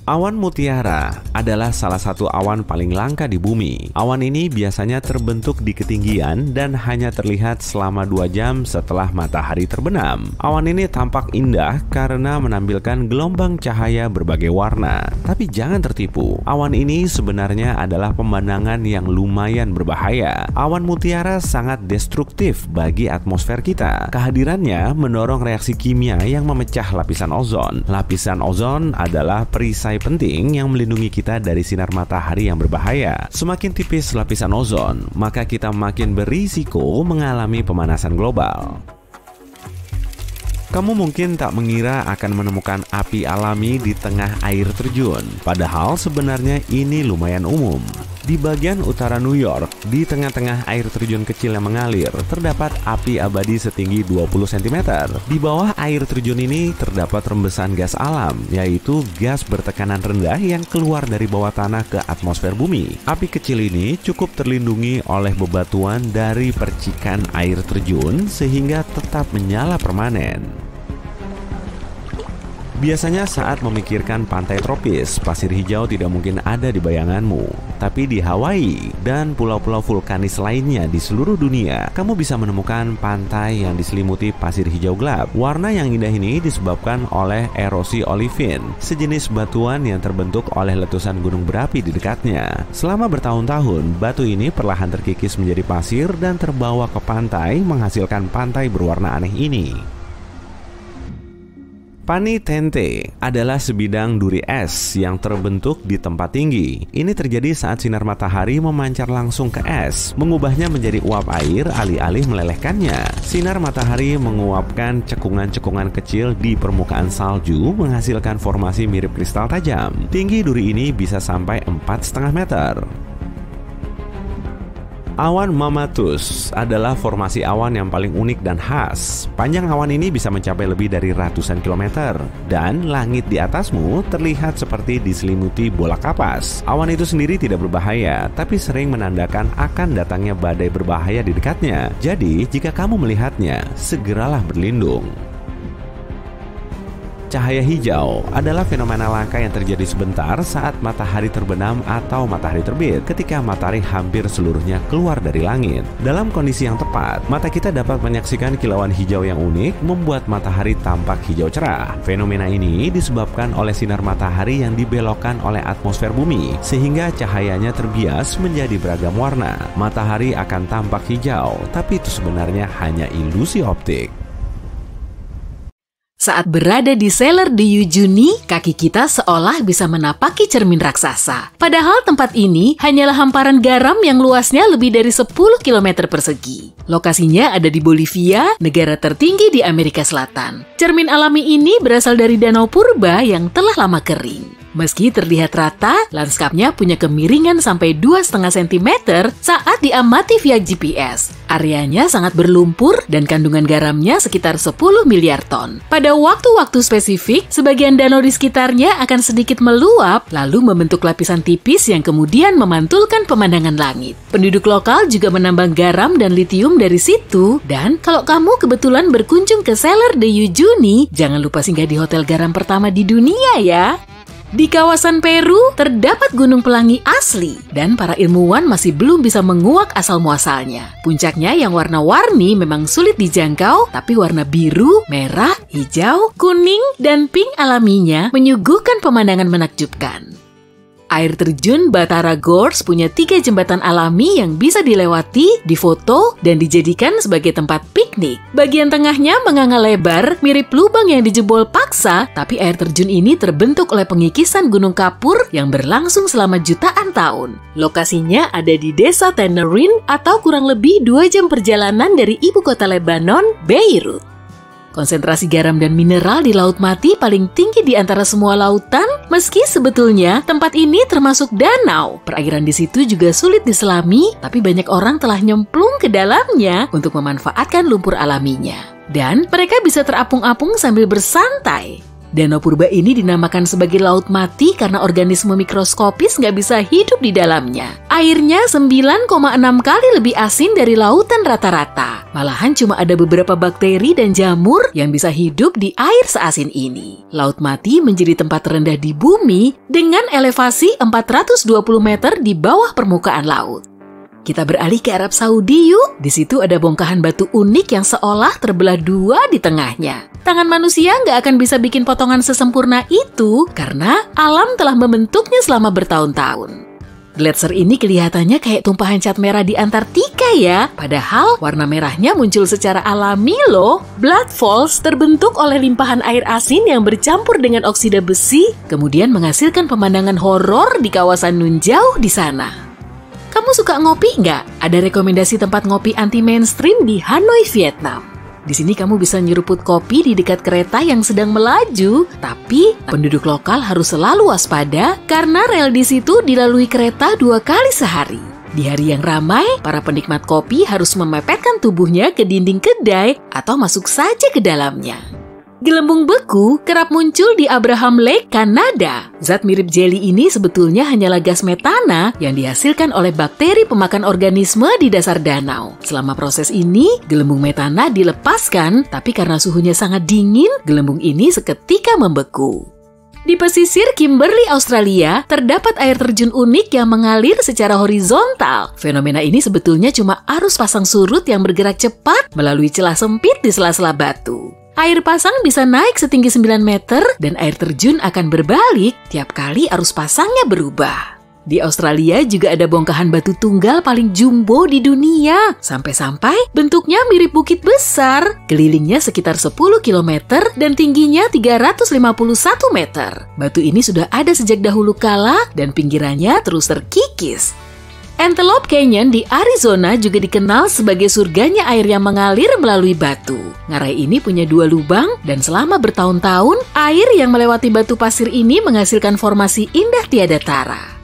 Awan mutiara adalah salah satu awan paling langka di bumi. Awan ini biasanya terbentuk di ketinggian dan hanya terlihat selama 2 jam setelah matahari terbenam. Awan ini tampak indah karena menampilkan gelombang cahaya berbagai warna. Tapi jangan tertipu, awan ini sebenarnya adalah pemandangan yang lumayan berbahaya. Awan mutiara sangat destruktif bagi atmosfer kita. Kehadirannya mendorong reaksi kimia yang memecah lapisan ozon. Lapisan ozon adalah perisai penting yang melindungi kita dari sinar matahari yang berbahaya. Semakin tipis lapisan ozon, maka kita makin berisiko mengalami pemanasan global. Kamu mungkin tak mengira akan menemukan api alami di tengah air terjun. Padahal sebenarnya ini lumayan umum. Di bagian utara New York, di tengah-tengah air terjun kecil yang mengalir, terdapat api abadi setinggi 20 cm. Di bawah air terjun ini terdapat rembesan gas alam, yaitu gas bertekanan rendah yang keluar dari bawah tanah ke atmosfer bumi. Api kecil ini cukup terlindungi oleh bebatuan dari percikan air terjun sehingga tetap menyala permanen. Biasanya saat memikirkan pantai tropis, pasir hijau tidak mungkin ada di bayanganmu. Tapi di Hawaii dan pulau-pulau vulkanis lainnya di seluruh dunia, kamu bisa menemukan pantai yang diselimuti pasir hijau gelap. Warna yang indah ini disebabkan oleh erosi olivin, sejenis batuan yang terbentuk oleh letusan gunung berapi di dekatnya. Selama bertahun-tahun, batu ini perlahan terkikis menjadi pasir dan terbawa ke pantai, menghasilkan pantai berwarna aneh ini. Panitente adalah sebidang duri es yang terbentuk di tempat tinggi. Ini terjadi saat sinar matahari memancar langsung ke es, mengubahnya menjadi uap air alih-alih melelehkannya. Sinar matahari menguapkan cekungan-cekungan kecil di permukaan salju, menghasilkan formasi mirip kristal tajam. Tinggi duri ini bisa sampai 4,5 meter. Awan Mammatus adalah formasi awan yang paling unik dan khas. Panjang awan ini bisa mencapai lebih dari ratusan kilometer, dan langit di atasmu terlihat seperti diselimuti bola kapas. Awan itu sendiri tidak berbahaya, tapi sering menandakan akan datangnya badai berbahaya di dekatnya. Jadi, jika kamu melihatnya, segeralah berlindung. Cahaya hijau adalah fenomena langka yang terjadi sebentar saat matahari terbenam atau matahari terbit, ketika matahari hampir seluruhnya keluar dari langit. Dalam kondisi yang tepat, mata kita dapat menyaksikan kilauan hijau yang unik, membuat matahari tampak hijau cerah. Fenomena ini disebabkan oleh sinar matahari yang dibelokkan oleh atmosfer bumi, sehingga cahayanya terbias menjadi beragam warna. Matahari akan tampak hijau, tapi itu sebenarnya hanya ilusi optik. Saat berada di Cellar de Uyuni, kaki kita seolah bisa menapaki cermin raksasa. Padahal tempat ini hanyalah hamparan garam yang luasnya lebih dari 10 km persegi. Lokasinya ada di Bolivia, negara tertinggi di Amerika Selatan. Cermin alami ini berasal dari danau purba yang telah lama kering. Meski terlihat rata, lanskapnya punya kemiringan sampai 2,5 cm saat diamati via GPS. Areanya sangat berlumpur dan kandungan garamnya sekitar 10 miliar ton. Pada waktu-waktu spesifik, sebagian danau di sekitarnya akan sedikit meluap, lalu membentuk lapisan tipis yang kemudian memantulkan pemandangan langit. Penduduk lokal juga menambang garam dan litium dari situ, dan kalau kamu kebetulan berkunjung ke Cellar de Uyuni, jangan lupa singgah di hotel garam pertama di dunia ya. Di kawasan Peru, terdapat gunung pelangi asli dan para ilmuwan masih belum bisa menguak asal-muasalnya. Puncaknya yang warna-warni memang sulit dijangkau, tapi warna biru, merah, hijau, kuning, dan pink alaminya menyuguhkan pemandangan menakjubkan. Air terjun Batara Gorge punya 3 jembatan alami yang bisa dilewati, difoto, dan dijadikan sebagai tempat piknik. Bagian tengahnya menganga lebar, mirip lubang yang dijebol paksa, tapi air terjun ini terbentuk oleh pengikisan gunung kapur yang berlangsung selama jutaan tahun. Lokasinya ada di desa Tenerin atau kurang lebih 2 jam perjalanan dari ibu kota Lebanon, Beirut. Konsentrasi garam dan mineral di Laut Mati paling tinggi di antara semua lautan, meski sebetulnya tempat ini termasuk danau. Perairan di situ juga sulit diselami, tapi banyak orang telah nyemplung ke dalamnya untuk memanfaatkan lumpur alaminya. Dan mereka bisa terapung-apung sambil bersantai. Danau purba ini dinamakan sebagai Laut Mati karena organisme mikroskopis nggak bisa hidup di dalamnya. Airnya 9,6 kali lebih asin dari lautan rata-rata. Malahan cuma ada beberapa bakteri dan jamur yang bisa hidup di air seasin ini. Laut Mati menjadi tempat terendah di bumi dengan elevasi 420 meter di bawah permukaan laut. Kita beralih ke Arab Saudi yuk. Di situ ada bongkahan batu unik yang seolah terbelah dua di tengahnya. Tangan manusia nggak akan bisa bikin potongan sesempurna itu karena alam telah membentuknya selama bertahun-tahun. Gletser ini kelihatannya kayak tumpahan cat merah di Antartika ya. Padahal warna merahnya muncul secara alami loh. Blood Falls terbentuk oleh limpahan air asin yang bercampur dengan oksida besi, kemudian menghasilkan pemandangan horor di kawasan Nun jauh di sana. Kamu suka ngopi nggak? Ada rekomendasi tempat ngopi anti-mainstream di Hanoi, Vietnam. Di sini kamu bisa nyeruput kopi di dekat kereta yang sedang melaju, tapi penduduk lokal harus selalu waspada karena rel di situ dilalui kereta 2 kali sehari. Di hari yang ramai, para penikmat kopi harus memepetkan tubuhnya ke dinding kedai atau masuk saja ke dalamnya. Gelembung beku kerap muncul di Abraham Lake, Kanada. Zat mirip jeli ini sebetulnya hanyalah gas metana yang dihasilkan oleh bakteri pemakan organisme di dasar danau. Selama proses ini, gelembung metana dilepaskan, tapi karena suhunya sangat dingin, gelembung ini seketika membeku. Di pesisir Kimberley, Australia, terdapat air terjun unik yang mengalir secara horizontal. Fenomena ini sebetulnya cuma arus pasang surut yang bergerak cepat melalui celah sempit di sela-sela batu. Air pasang bisa naik setinggi 9 meter dan air terjun akan berbalik tiap kali arus pasangnya berubah. Di Australia juga ada bongkahan batu tunggal paling jumbo di dunia. Sampai-sampai bentuknya mirip bukit besar. Kelilingnya sekitar 10 km dan tingginya 351 meter. Batu ini sudah ada sejak dahulu kala dan pinggirannya terus terkikis. Antelope Canyon di Arizona juga dikenal sebagai surganya air yang mengalir melalui batu. Ngarai ini punya 2 lubang dan selama bertahun-tahun, air yang melewati batu pasir ini menghasilkan formasi indah tiada tara.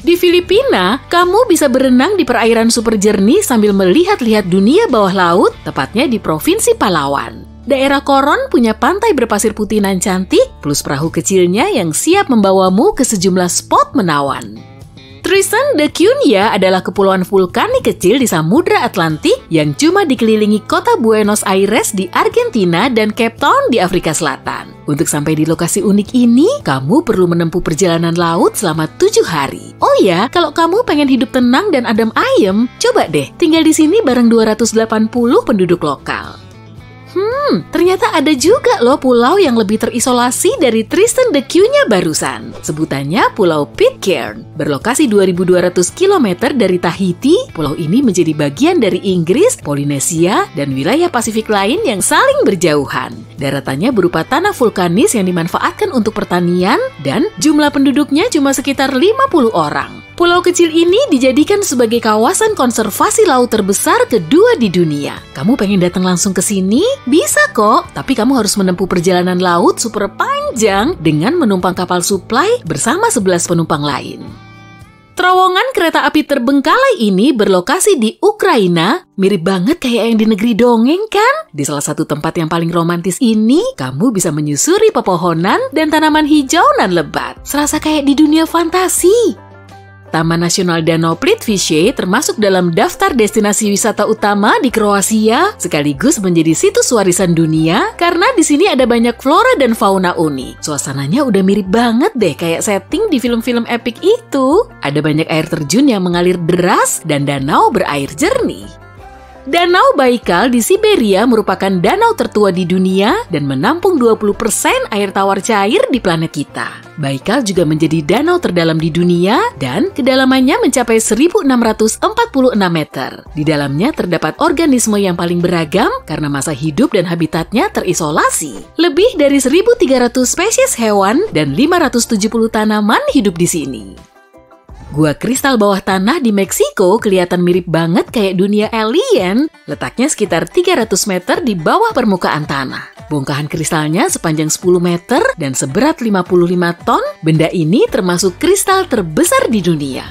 Di Filipina, kamu bisa berenang di perairan super jernih sambil melihat-lihat dunia bawah laut, tepatnya di Provinsi Palawan. Daerah Coron punya pantai berpasir putih nan cantik, plus perahu kecilnya yang siap membawamu ke sejumlah spot menawan. Tristan da Cunha adalah kepulauan vulkanik kecil di Samudra Atlantik yang cuma dikelilingi kota Buenos Aires di Argentina dan Cape Town di Afrika Selatan. Untuk sampai di lokasi unik ini, kamu perlu menempuh perjalanan laut selama 7 hari. Oh ya, kalau kamu pengen hidup tenang dan adem ayem, coba deh tinggal di sini bareng 280 penduduk lokal. Ternyata ada juga loh pulau yang lebih terisolasi dari Tristan da Cunha barusan. Sebutannya Pulau Pitcairn. Berlokasi 2.200 km dari Tahiti, pulau ini menjadi bagian dari Inggris, Polinesia, dan wilayah Pasifik lain yang saling berjauhan. Daratannya berupa tanah vulkanis yang dimanfaatkan untuk pertanian, dan jumlah penduduknya cuma sekitar 50 orang. Pulau kecil ini dijadikan sebagai kawasan konservasi laut terbesar kedua di dunia. Kamu pengen datang langsung ke sini? Bisa kok, tapi kamu harus menempuh perjalanan laut super panjang dengan menumpang kapal supply bersama 11 penumpang lain. Terowongan kereta api terbengkalai ini berlokasi di Ukraina, mirip banget kayak yang di negeri dongeng kan? Di salah satu tempat yang paling romantis ini, kamu bisa menyusuri pepohonan dan tanaman hijau nan lebat. Serasa kayak di dunia fantasi. Taman Nasional Danau Plitvice termasuk dalam daftar destinasi wisata utama di Kroasia, sekaligus menjadi situs warisan dunia karena di sini ada banyak flora dan fauna unik. Suasananya udah mirip banget deh kayak setting di film-film epic itu. Ada banyak air terjun yang mengalir deras dan danau berair jernih. Danau Baikal di Siberia merupakan danau tertua di dunia dan menampung 20% air tawar cair di planet kita. Baikal juga menjadi danau terdalam di dunia dan kedalamannya mencapai 1.646 meter. Di dalamnya terdapat organisme yang paling beragam karena masa hidup dan habitatnya terisolasi. Lebih dari 1.300 spesies hewan dan 570 tanaman hidup di sini. Gua kristal bawah tanah di Meksiko kelihatan mirip banget kayak dunia alien, letaknya sekitar 300 meter di bawah permukaan tanah. Bongkahan kristalnya sepanjang 10 meter dan seberat 55 ton, benda ini termasuk kristal terbesar di dunia.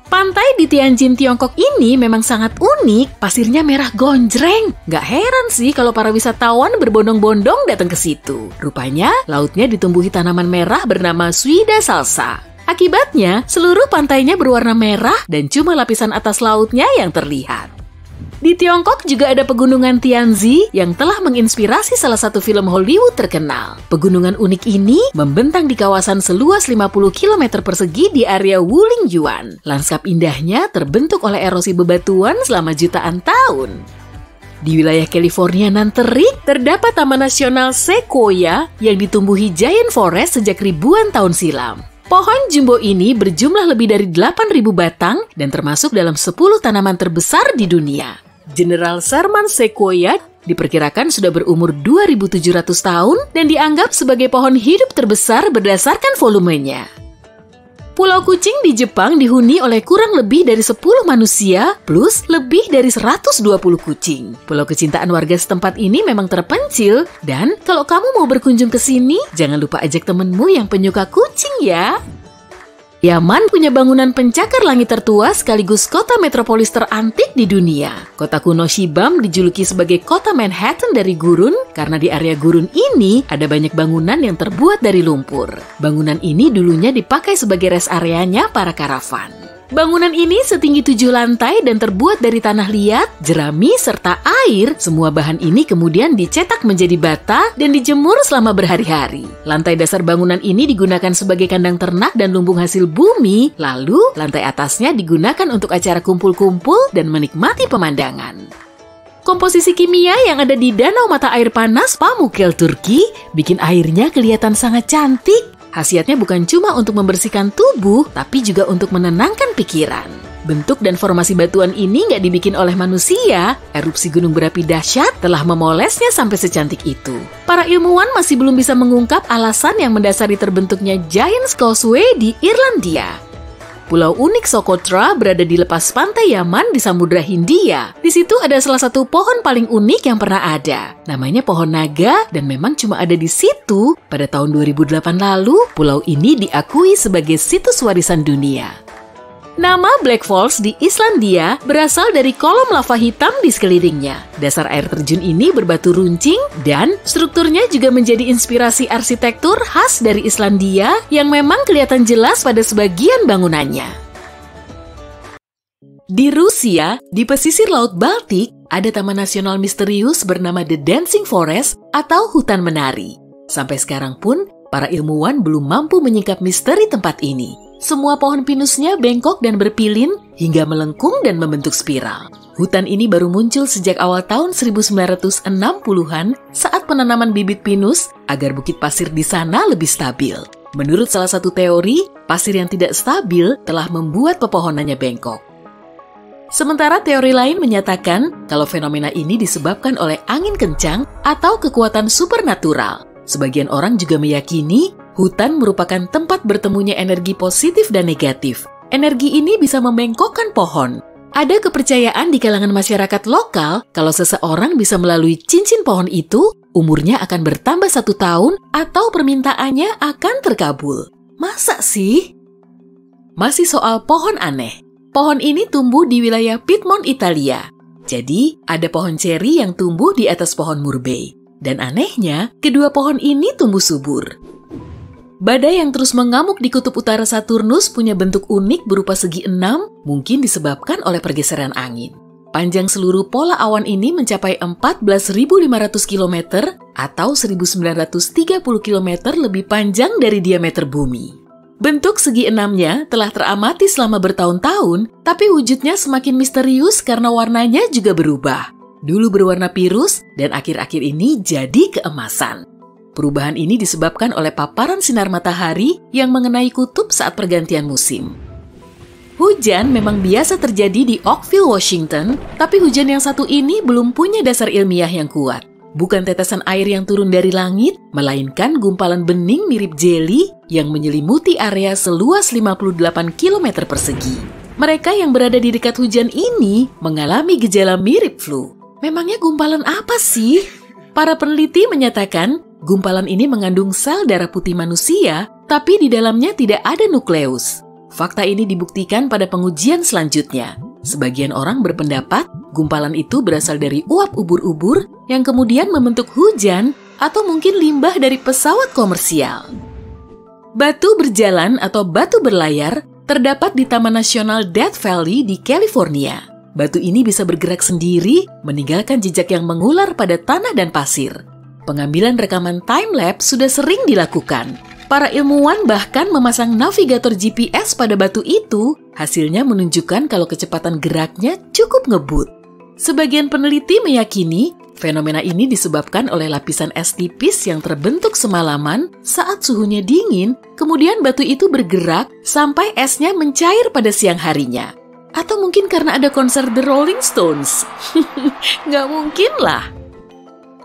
Pantai di Tianjin, Tiongkok ini memang sangat unik, pasirnya merah gonjreng. Gak heran sih kalau para wisatawan berbondong-bondong datang ke situ. Rupanya, lautnya ditumbuhi tanaman merah bernama Suida salsa. Akibatnya, seluruh pantainya berwarna merah dan cuma lapisan atas lautnya yang terlihat. Di Tiongkok juga ada pegunungan Tianzi yang telah menginspirasi salah satu film Hollywood terkenal. Pegunungan unik ini membentang di kawasan seluas 50 km persegi di area Wulingyuan. Lanskap indahnya terbentuk oleh erosi bebatuan selama jutaan tahun. Di wilayah California nan terik, terdapat Taman Nasional Sequoia yang ditumbuhi giant forest sejak ribuan tahun silam. Pohon jumbo ini berjumlah lebih dari 8.000 batang dan termasuk dalam 10 tanaman terbesar di dunia. General Sherman Sequoia diperkirakan sudah berumur 2.700 tahun dan dianggap sebagai pohon hidup terbesar berdasarkan volumenya. Pulau Kucing di Jepang dihuni oleh kurang lebih dari 10 manusia plus lebih dari 120 kucing. Pulau kecintaan warga setempat ini memang terpencil dan kalau kamu mau berkunjung ke sini, jangan lupa ajak temenmu yang penyuka kucing ya. Yaman punya bangunan pencakar langit tertua sekaligus kota metropolis terantik di dunia. Kota kuno Shibam dijuluki sebagai kota Manhattan dari gurun karena di area gurun ini ada banyak bangunan yang terbuat dari lumpur. Bangunan ini dulunya dipakai sebagai rest areanya para karavan. Bangunan ini setinggi 7 lantai dan terbuat dari tanah liat, jerami, serta air. Semua bahan ini kemudian dicetak menjadi bata dan dijemur selama berhari-hari. Lantai dasar bangunan ini digunakan sebagai kandang ternak dan lumbung hasil bumi. Lalu, lantai atasnya digunakan untuk acara kumpul-kumpul dan menikmati pemandangan. Komposisi kimia yang ada di Danau Mata Air Panas Pamukkale, Turki, bikin airnya kelihatan sangat cantik. Khasiatnya bukan cuma untuk membersihkan tubuh, tapi juga untuk menenangkan pikiran. Bentuk dan formasi batuan ini nggak dibikin oleh manusia. Erupsi gunung berapi dahsyat telah memolesnya sampai secantik itu. Para ilmuwan masih belum bisa mengungkap alasan yang mendasari terbentuknya Giant's Causeway di Irlandia. Pulau unik Socotra berada di lepas pantai Yaman di Samudra Hindia. Di situ ada salah satu pohon paling unik yang pernah ada. Namanya pohon naga dan memang cuma ada di situ. Pada tahun 2008 lalu, pulau ini diakui sebagai situs warisan dunia. Nama Black Falls di Islandia berasal dari kolom lava hitam di sekelilingnya. Dasar air terjun ini berbatu runcing dan strukturnya juga menjadi inspirasi arsitektur khas dari Islandia yang memang kelihatan jelas pada sebagian bangunannya. Di Rusia, di pesisir Laut Baltik, ada taman nasional misterius bernama The Dancing Forest atau hutan menari. Sampai sekarang pun, para ilmuwan belum mampu menyingkap misteri tempat ini. Semua pohon pinusnya bengkok dan berpilin hingga melengkung dan membentuk spiral. Hutan ini baru muncul sejak awal tahun 1960-an saat penanaman bibit pinus agar bukit pasir di sana lebih stabil. Menurut salah satu teori, pasir yang tidak stabil telah membuat pepohonannya bengkok. Sementara teori lain menyatakan kalau fenomena ini disebabkan oleh angin kencang atau kekuatan supernatural. Sebagian orang juga meyakini hutan merupakan tempat bertemunya energi positif dan negatif. Energi ini bisa membengkokkan pohon. Ada kepercayaan di kalangan masyarakat lokal kalau seseorang bisa melalui cincin pohon itu, umurnya akan bertambah 1 tahun atau permintaannya akan terkabul. Masa sih? Masih soal pohon aneh. Pohon ini tumbuh di wilayah Piedmont, Italia. Jadi, ada pohon ceri yang tumbuh di atas pohon murbei. Dan anehnya, kedua pohon ini tumbuh subur. Badai yang terus mengamuk di kutub utara Saturnus punya bentuk unik berupa segi 6, mungkin disebabkan oleh pergeseran angin. Panjang seluruh pola awan ini mencapai 14.500 km atau 1.930 km lebih panjang dari diameter bumi. Bentuk segi 6-nya telah teramati selama bertahun-tahun, tapi wujudnya semakin misterius karena warnanya juga berubah. Dulu berwarna pirus dan akhir-akhir ini jadi keemasan. Perubahan ini disebabkan oleh paparan sinar matahari yang mengenai kutub saat pergantian musim. Hujan memang biasa terjadi di Oakville, Washington, tapi hujan yang satu ini belum punya dasar ilmiah yang kuat. Bukan tetesan air yang turun dari langit, melainkan gumpalan bening mirip jeli yang menyelimuti area seluas 58 km persegi. Mereka yang berada di dekat hujan ini mengalami gejala mirip flu. Memangnya gumpalan apa sih? Para peneliti menyatakan gumpalan ini mengandung sel darah putih manusia, tapi di dalamnya tidak ada nukleus. Fakta ini dibuktikan pada pengujian selanjutnya. Sebagian orang berpendapat gumpalan itu berasal dari uap ubur-ubur yang kemudian membentuk hujan atau mungkin limbah dari pesawat komersial. Batu berjalan atau batu berlayar terdapat di Taman Nasional Death Valley di California. Batu ini bisa bergerak sendiri, meninggalkan jejak yang mengular pada tanah dan pasir. Pengambilan rekaman time-lapse sudah sering dilakukan. Para ilmuwan bahkan memasang navigator GPS pada batu itu, hasilnya menunjukkan kalau kecepatan geraknya cukup ngebut. Sebagian peneliti meyakini fenomena ini disebabkan oleh lapisan es tipis yang terbentuk semalaman saat suhunya dingin, kemudian batu itu bergerak sampai esnya mencair pada siang harinya. Atau mungkin karena ada konser The Rolling Stones. Nggak mungkin lah.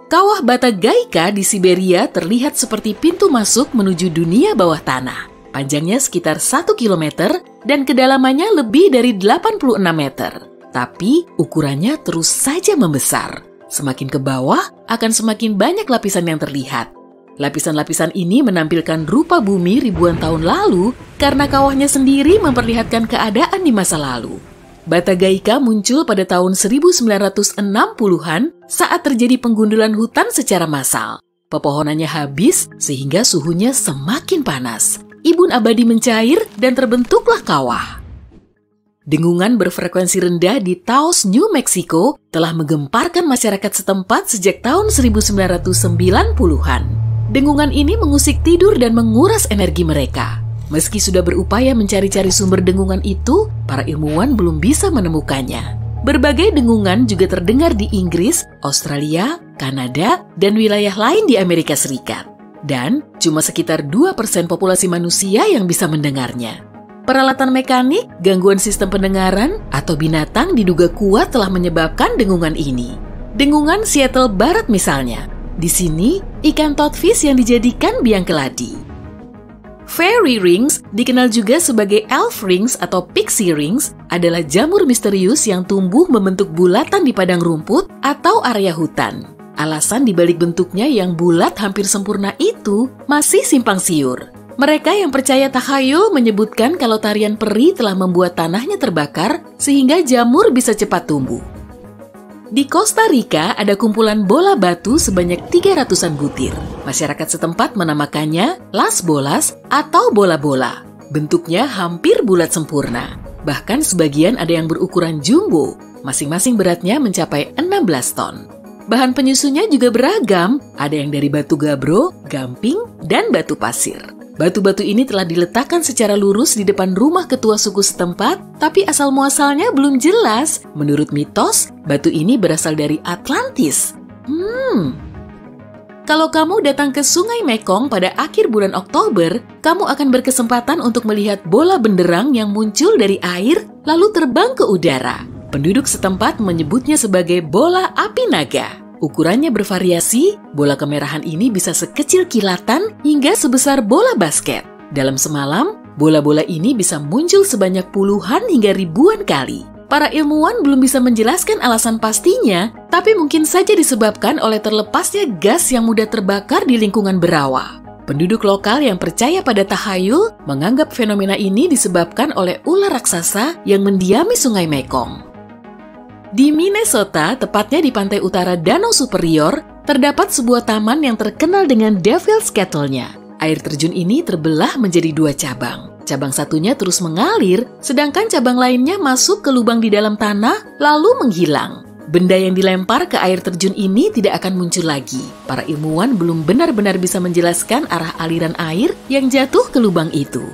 Kawah Bata Gaika di Siberia terlihat seperti pintu masuk menuju dunia bawah tanah. Panjangnya sekitar 1 km dan kedalamannya lebih dari 86 meter. Tapi ukurannya terus saja membesar. Semakin ke bawah akan semakin banyak lapisan yang terlihat. Lapisan-lapisan ini menampilkan rupa bumi ribuan tahun lalu karena kawahnya sendiri memperlihatkan keadaan di masa lalu. Bata Gaika muncul pada tahun 1960-an saat terjadi penggundulan hutan secara massal. Pepohonannya habis sehingga suhunya semakin panas. Embun abadi mencair dan terbentuklah kawah. Dengungan berfrekuensi rendah di Taos, New Mexico telah menggemparkan masyarakat setempat sejak tahun 1990-an. Dengungan ini mengusik tidur dan menguras energi mereka. Meski sudah berupaya mencari-cari sumber dengungan itu, para ilmuwan belum bisa menemukannya. Berbagai dengungan juga terdengar di Inggris, Australia, Kanada, dan wilayah lain di Amerika Serikat. Dan cuma sekitar 2% populasi manusia yang bisa mendengarnya. Peralatan mekanik, gangguan sistem pendengaran, atau binatang diduga kuat telah menyebabkan dengungan ini. Dengungan Seattle Barat misalnya. Di sini, ikan toothfish yang dijadikan biang keladi. Fairy rings, dikenal juga sebagai elf rings atau pixie rings, adalah jamur misterius yang tumbuh membentuk bulatan di padang rumput atau area hutan. Alasan dibalik bentuknya yang bulat hampir sempurna itu masih simpang siur. Mereka yang percaya takhayul menyebutkan kalau tarian peri telah membuat tanahnya terbakar sehingga jamur bisa cepat tumbuh. Di Costa Rica ada kumpulan bola batu sebanyak 300-an butir. Masyarakat setempat menamakannya Las Bolas atau bola-bola. Bentuknya hampir bulat sempurna. Bahkan sebagian ada yang berukuran jumbo. Masing-masing beratnya mencapai 16 ton. Bahan penyusunnya juga beragam. Ada yang dari batu gabro, gamping, dan batu pasir. Batu-batu ini telah diletakkan secara lurus di depan rumah ketua suku setempat, tapi asal-muasalnya belum jelas. Menurut mitos, batu ini berasal dari Atlantis. Kalau kamu datang ke Sungai Mekong pada akhir bulan Oktober, kamu akan berkesempatan untuk melihat bola benderang yang muncul dari air lalu terbang ke udara. Penduduk setempat menyebutnya sebagai bola api naga. Ukurannya bervariasi, bola kemerahan ini bisa sekecil kilatan hingga sebesar bola basket. Dalam semalam, bola-bola ini bisa muncul sebanyak puluhan hingga ribuan kali. Para ilmuwan belum bisa menjelaskan alasan pastinya, tapi mungkin saja disebabkan oleh terlepasnya gas yang mudah terbakar di lingkungan berawa. Penduduk lokal yang percaya pada takhayul menganggap fenomena ini disebabkan oleh ular raksasa yang mendiami Sungai Mekong. Di Minnesota, tepatnya di pantai utara Danau Superior, terdapat sebuah taman yang terkenal dengan Devil's Kettle-nya. Air terjun ini terbelah menjadi 2 cabang. Cabang satunya terus mengalir, sedangkan cabang lainnya masuk ke lubang di dalam tanah, lalu menghilang. Benda yang dilempar ke air terjun ini tidak akan muncul lagi. Para ilmuwan belum benar-benar bisa menjelaskan arah aliran air yang jatuh ke lubang itu.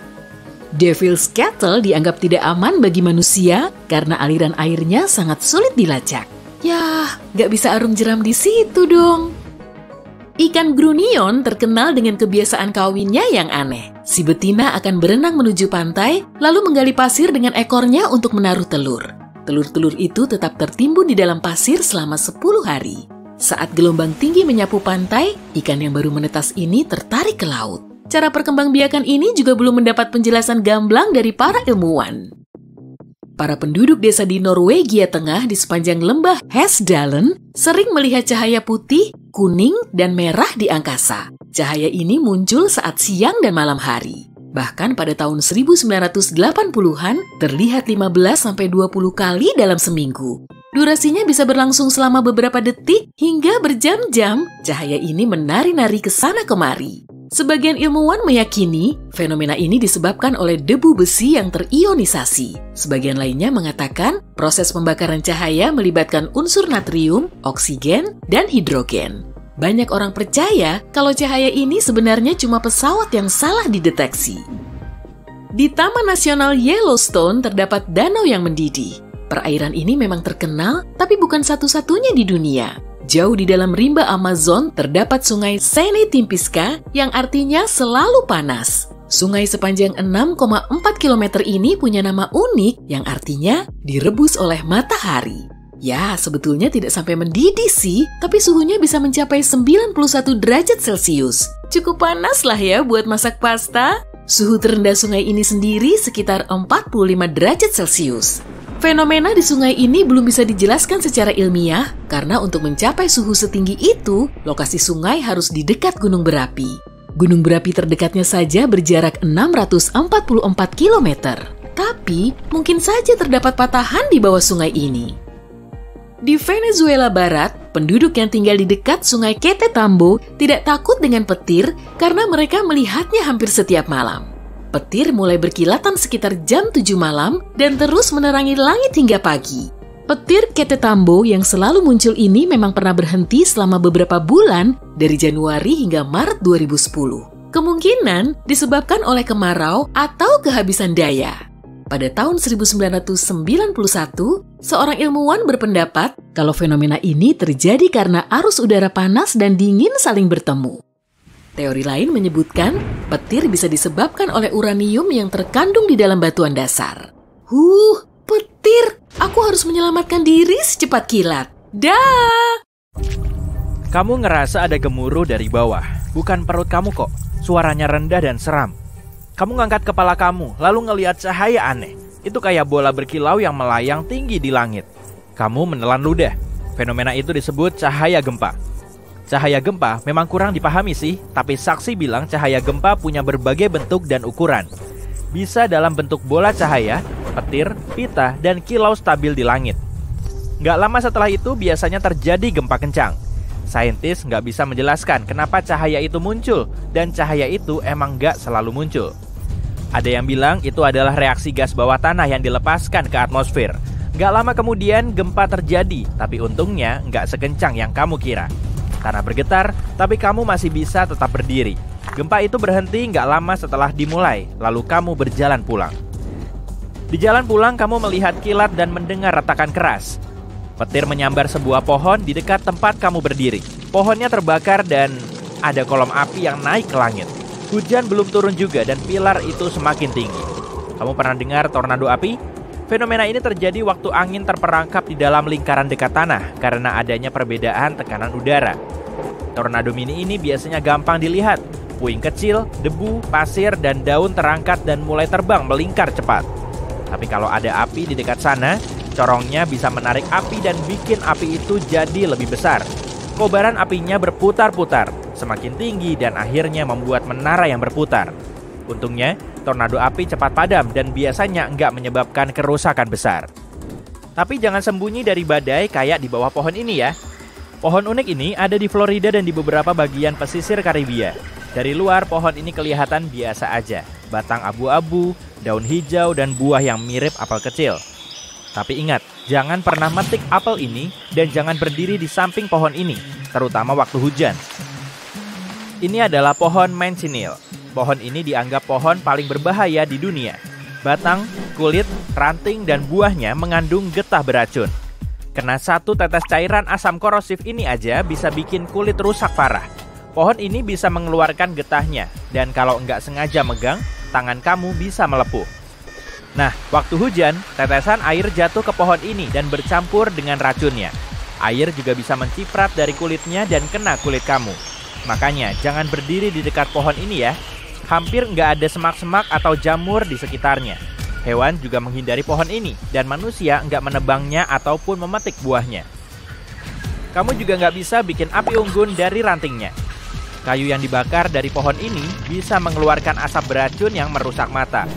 Devil's Kettle dianggap tidak aman bagi manusia karena aliran airnya sangat sulit dilacak. Yah, nggak bisa arum jeram di situ dong. Ikan grunion terkenal dengan kebiasaan kawinnya yang aneh. Si betina akan berenang menuju pantai, lalu menggali pasir dengan ekornya untuk menaruh telur. Telur-telur itu tetap tertimbun di dalam pasir selama 10 hari. Saat gelombang tinggi menyapu pantai, ikan yang baru menetas ini tertarik ke laut. Cara perkembangbiakan ini juga belum mendapat penjelasan gamblang dari para ilmuwan. Para penduduk desa di Norwegia Tengah di sepanjang lembah Hesdalen sering melihat cahaya putih kuning, dan merah di angkasa. Cahaya ini muncul saat siang dan malam hari. Bahkan pada tahun 1980-an terlihat 15-20 kali dalam seminggu. Durasinya bisa berlangsung selama beberapa detik hingga berjam-jam. Cahaya ini menari-nari ke sana kemari. Sebagian ilmuwan meyakini fenomena ini disebabkan oleh debu besi yang terionisasi. Sebagian lainnya mengatakan proses pembakaran cahaya melibatkan unsur natrium, oksigen, dan hidrogen. Banyak orang percaya kalau cahaya ini sebenarnya cuma pesawat yang salah dideteksi. Di Taman Nasional Yellowstone terdapat danau yang mendidih. Perairan ini memang terkenal, tapi bukan satu-satunya di dunia. Jauh di dalam rimba Amazon terdapat sungai Sene Timpisca yang artinya selalu panas. Sungai sepanjang 6,4 km ini punya nama unik yang artinya direbus oleh matahari. Ya, sebetulnya tidak sampai mendidih sih, tapi suhunya bisa mencapai 91 derajat Celcius. Cukup panas lah ya buat masak pasta. Suhu terendah sungai ini sendiri sekitar 45 derajat Celcius. Fenomena di sungai ini belum bisa dijelaskan secara ilmiah karena untuk mencapai suhu setinggi itu, lokasi sungai harus di dekat gunung berapi. Gunung berapi terdekatnya saja berjarak 644 km. Tapi, mungkin saja terdapat patahan di bawah sungai ini. Di Venezuela Barat, penduduk yang tinggal di dekat sungai Quetetambo tidak takut dengan petir karena mereka melihatnya hampir setiap malam. Petir mulai berkilatan sekitar jam 7 malam dan terus menerangi langit hingga pagi. Petir Quetetambo yang selalu muncul ini memang pernah berhenti selama beberapa bulan dari Januari hingga Maret 2010. Kemungkinan disebabkan oleh kemarau atau kehabisan daya. Pada tahun 1991, seorang ilmuwan berpendapat kalau fenomena ini terjadi karena arus udara panas dan dingin saling bertemu. Teori lain menyebutkan petir bisa disebabkan oleh uranium yang terkandung di dalam batuan dasar. Petir! Aku harus menyelamatkan diri secepat kilat. Dah! Kamu ngerasa ada gemuruh dari bawah. Bukan perut kamu kok. Suaranya rendah dan seram. Kamu ngangkat kepala kamu, lalu ngelihat cahaya aneh. Itu kayak bola berkilau yang melayang tinggi di langit. Kamu menelan ludah. Fenomena itu disebut cahaya gempa. Cahaya gempa memang kurang dipahami sih, tapi saksi bilang cahaya gempa punya berbagai bentuk dan ukuran. Bisa dalam bentuk bola cahaya, petir, pita, dan kilau stabil di langit. Nggak lama setelah itu biasanya terjadi gempa kencang. Saintis nggak bisa menjelaskan kenapa cahaya itu muncul, dan cahaya itu emang nggak selalu muncul. Ada yang bilang itu adalah reaksi gas bawah tanah yang dilepaskan ke atmosfer. Nggak lama kemudian gempa terjadi, tapi untungnya nggak sekencang yang kamu kira. Tanah bergetar, tapi kamu masih bisa tetap berdiri. Gempa itu berhenti nggak lama setelah dimulai, lalu kamu berjalan pulang. Di jalan pulang, kamu melihat kilat dan mendengar retakan keras. Petir menyambar sebuah pohon di dekat tempat kamu berdiri. Pohonnya terbakar dan ada kolom api yang naik ke langit. Hujan belum turun juga dan pilar itu semakin tinggi. Kamu pernah dengar tornado api? Fenomena ini terjadi waktu angin terperangkap di dalam lingkaran dekat tanah karena adanya perbedaan tekanan udara. Tornado mini ini biasanya gampang dilihat. Puing kecil, debu, pasir, dan daun terangkat dan mulai terbang melingkar cepat. Tapi kalau ada api di dekat sana, corongnya bisa menarik api dan bikin api itu jadi lebih besar. Kobaran apinya berputar-putar, semakin tinggi dan akhirnya membuat menara yang berputar. Untungnya, tornado api cepat padam dan biasanya nggak menyebabkan kerusakan besar. Tapi jangan sembunyi dari badai kayak di bawah pohon ini ya. Pohon unik ini ada di Florida dan di beberapa bagian pesisir Karibia. Dari luar, pohon ini kelihatan biasa aja. Batang abu-abu, daun hijau, dan buah yang mirip apel kecil. Tapi ingat, jangan pernah metik apel ini dan jangan berdiri di samping pohon ini, terutama waktu hujan. Ini adalah pohon mancinil. Pohon ini dianggap pohon paling berbahaya di dunia. Batang, kulit, ranting, dan buahnya mengandung getah beracun. Kena satu tetes cairan asam korosif ini aja bisa bikin kulit rusak parah. Pohon ini bisa mengeluarkan getahnya, dan kalau nggak sengaja megang, tangan kamu bisa melepuh. Nah, waktu hujan, tetesan air jatuh ke pohon ini dan bercampur dengan racunnya. Air juga bisa menciprat dari kulitnya dan kena kulit kamu. Makanya, jangan berdiri di dekat pohon ini ya. Hampir nggak ada semak-semak atau jamur di sekitarnya. Hewan juga menghindari pohon ini, dan manusia nggak menebangnya ataupun memetik buahnya. Kamu juga nggak bisa bikin api unggun dari rantingnya. Kayu yang dibakar dari pohon ini bisa mengeluarkan asap beracun yang merusak mata.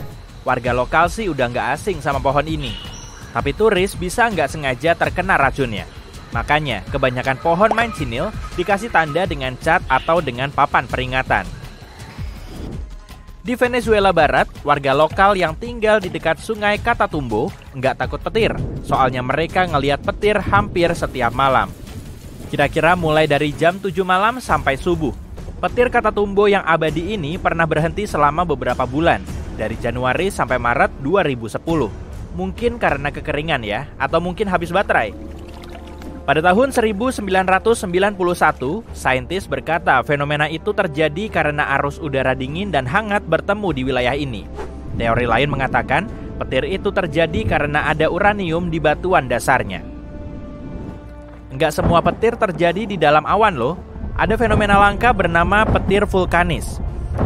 Warga lokal sih udah nggak asing sama pohon ini. Tapi turis bisa nggak sengaja terkena racunnya. Makanya kebanyakan pohon mancinil dikasih tanda dengan cat atau dengan papan peringatan. Di Venezuela Barat, warga lokal yang tinggal di dekat sungai Catatumbo nggak takut petir. Soalnya mereka ngelihat petir hampir setiap malam. Kira-kira mulai dari jam 7 malam sampai subuh. Petir Catatumbo yang abadi ini pernah berhenti selama beberapa bulan, dari Januari sampai Maret 2010. Mungkin karena kekeringan ya, atau mungkin habis baterai. Pada tahun 1991, saintis berkata fenomena itu terjadi karena arus udara dingin dan hangat bertemu di wilayah ini. Teori lain mengatakan petir itu terjadi karena ada uranium di batuan dasarnya. Enggak semua petir terjadi di dalam awan loh. Ada fenomena langka bernama petir vulkanis.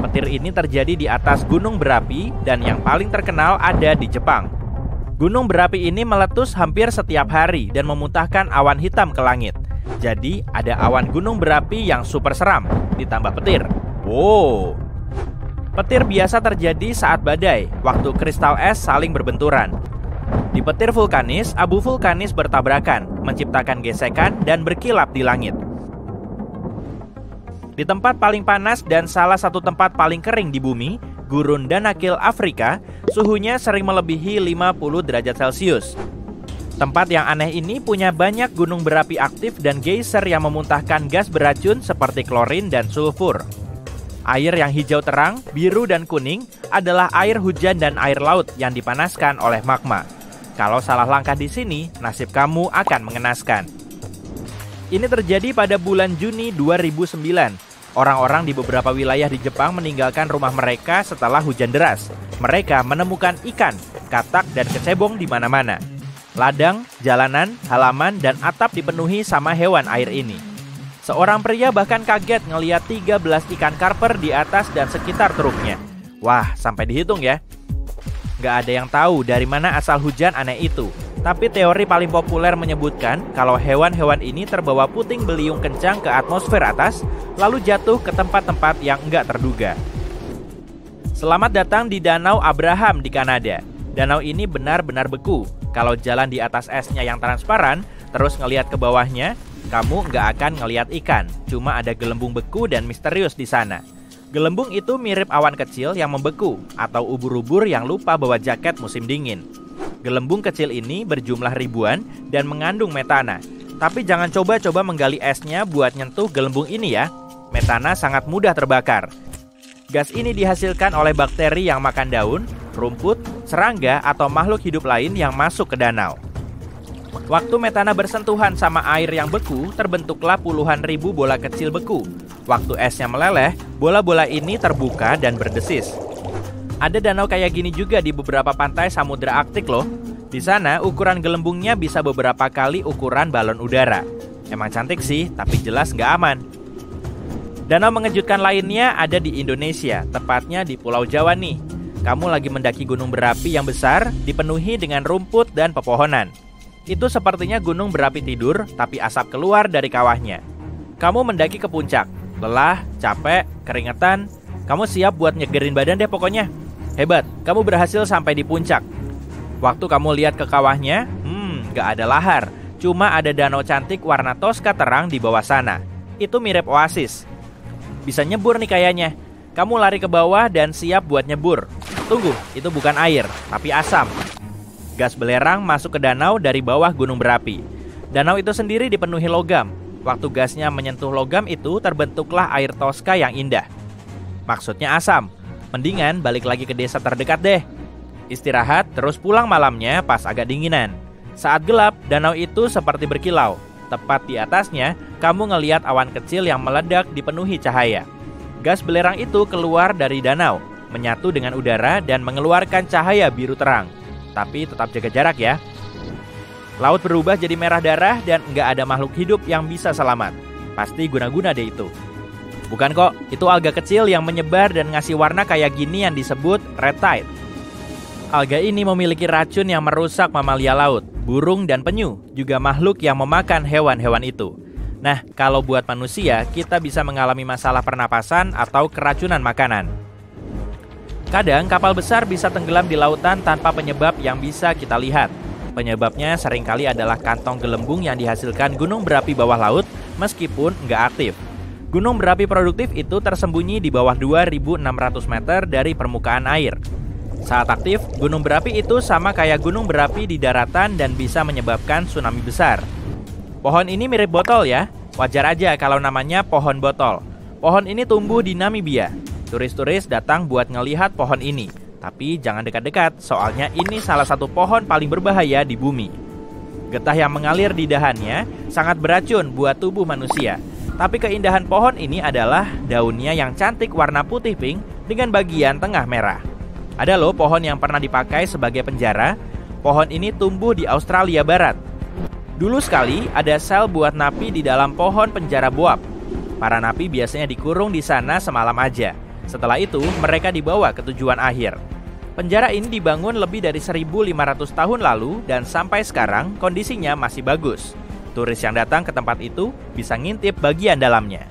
Petir ini terjadi di atas gunung berapi dan yang paling terkenal ada di Jepang. Gunung berapi ini meletus hampir setiap hari dan memuntahkan awan hitam ke langit. Jadi ada awan gunung berapi yang super seram, ditambah petir. Wow! Petir biasa terjadi saat badai, waktu kristal es saling berbenturan. Di petir vulkanis, abu vulkanis bertabrakan, menciptakan gesekan dan berkilap di langit. Di tempat paling panas dan salah satu tempat paling kering di bumi, Gurun Danakil, Afrika, suhunya sering melebihi 50 derajat Celcius. Tempat yang aneh ini punya banyak gunung berapi aktif dan geyser yang memuntahkan gas beracun seperti klorin dan sulfur. Air yang hijau terang, biru dan kuning adalah air hujan dan air laut yang dipanaskan oleh magma. Kalau salah langkah di sini, nasib kamu akan mengenaskan. Ini terjadi pada bulan Juni 2009. Orang-orang di beberapa wilayah di Jepang meninggalkan rumah mereka setelah hujan deras. Mereka menemukan ikan, katak, dan kecebong di mana-mana. Ladang, jalanan, halaman, dan atap dipenuhi sama hewan air ini. Seorang pria bahkan kaget ngelihat 13 ikan karper di atas dan sekitar truknya. Wah, sampai dihitung ya. Gak ada yang tahu dari mana asal hujan aneh itu. Tapi teori paling populer menyebutkan kalau hewan-hewan ini terbawa puting beliung kencang ke atmosfer atas, lalu jatuh ke tempat-tempat yang enggak terduga. Selamat datang di Danau Abraham di Kanada. Danau ini benar-benar beku. Kalau jalan di atas esnya yang transparan, terus ngelihat ke bawahnya, kamu nggak akan ngelihat ikan. Cuma ada gelembung beku dan misterius di sana. Gelembung itu mirip awan kecil yang membeku, atau ubur-ubur yang lupa bawa jaket musim dingin. Gelembung kecil ini berjumlah ribuan dan mengandung metana. Tapi jangan coba-coba menggali esnya buat nyentuh gelembung ini ya. Metana sangat mudah terbakar. Gas ini dihasilkan oleh bakteri yang makan daun, rumput, serangga, atau makhluk hidup lain yang masuk ke danau. Waktu metana bersentuhan sama air yang beku, terbentuklah puluhan ribu bola kecil beku. Waktu esnya meleleh, bola-bola ini terbuka dan berdesis. Ada danau kayak gini juga di beberapa pantai Samudra Arktik loh. Di sana ukuran gelembungnya bisa beberapa kali ukuran balon udara. Emang cantik sih, tapi jelas nggak aman. Danau mengejutkan lainnya ada di Indonesia, tepatnya di Pulau Jawa nih. Kamu lagi mendaki gunung berapi yang besar, dipenuhi dengan rumput dan pepohonan. Itu sepertinya gunung berapi tidur, tapi asap keluar dari kawahnya. Kamu mendaki ke puncak, lelah, capek, keringetan. Kamu siap buat nyegerin badan deh pokoknya. Hebat, kamu berhasil sampai di puncak. Waktu kamu lihat ke kawahnya, gak ada lahar. Cuma ada danau cantik warna toska terang di bawah sana. Itu mirip oasis. Bisa nyebur nih kayaknya. Kamu lari ke bawah dan siap buat nyebur. Tunggu, itu bukan air, tapi asam. Gas belerang masuk ke danau dari bawah gunung berapi. Danau itu sendiri dipenuhi logam. Waktu gasnya menyentuh logam itu, terbentuklah air toska yang indah. Maksudnya asam. Mendingan balik lagi ke desa terdekat deh. Istirahat, terus pulang malamnya pas agak dinginan. Saat gelap, danau itu seperti berkilau. Tepat di atasnya, kamu ngelihat awan kecil yang meledak dipenuhi cahaya. Gas belerang itu keluar dari danau, menyatu dengan udara dan mengeluarkan cahaya biru terang. Tapi tetap jaga jarak ya. Laut berubah jadi merah darah dan nggak ada makhluk hidup yang bisa selamat. Pasti guna-guna deh itu. Bukan kok, itu alga kecil yang menyebar dan ngasih warna kayak gini yang disebut red tide. Alga ini memiliki racun yang merusak mamalia laut, burung dan penyu, juga makhluk yang memakan hewan-hewan itu. Nah, kalau buat manusia, kita bisa mengalami masalah pernapasan atau keracunan makanan. Kadang kapal besar bisa tenggelam di lautan tanpa penyebab yang bisa kita lihat. Penyebabnya seringkali adalah kantong gelembung yang dihasilkan gunung berapi bawah laut meskipun nggak aktif. Gunung berapi produktif itu tersembunyi di bawah 2.600 meter dari permukaan air. Saat aktif, gunung berapi itu sama kayak gunung berapi di daratan dan bisa menyebabkan tsunami besar. Pohon ini mirip botol ya, wajar aja kalau namanya pohon botol. Pohon ini tumbuh di Namibia. Turis-turis datang buat ngelihat pohon ini. Tapi jangan dekat-dekat, soalnya ini salah satu pohon paling berbahaya di bumi. Getah yang mengalir di dahannya sangat beracun buat tubuh manusia. Tapi keindahan pohon ini adalah daunnya yang cantik warna putih pink dengan bagian tengah merah. Ada loh pohon yang pernah dipakai sebagai penjara. Pohon ini tumbuh di Australia Barat. Dulu sekali ada sel buat napi di dalam pohon penjara boab. Para napi biasanya dikurung di sana semalam aja. Setelah itu mereka dibawa ke tujuan akhir. Penjara ini dibangun lebih dari 1.500 tahun lalu dan sampai sekarang kondisinya masih bagus. Turis yang datang ke tempat itu bisa ngintip bagian dalamnya.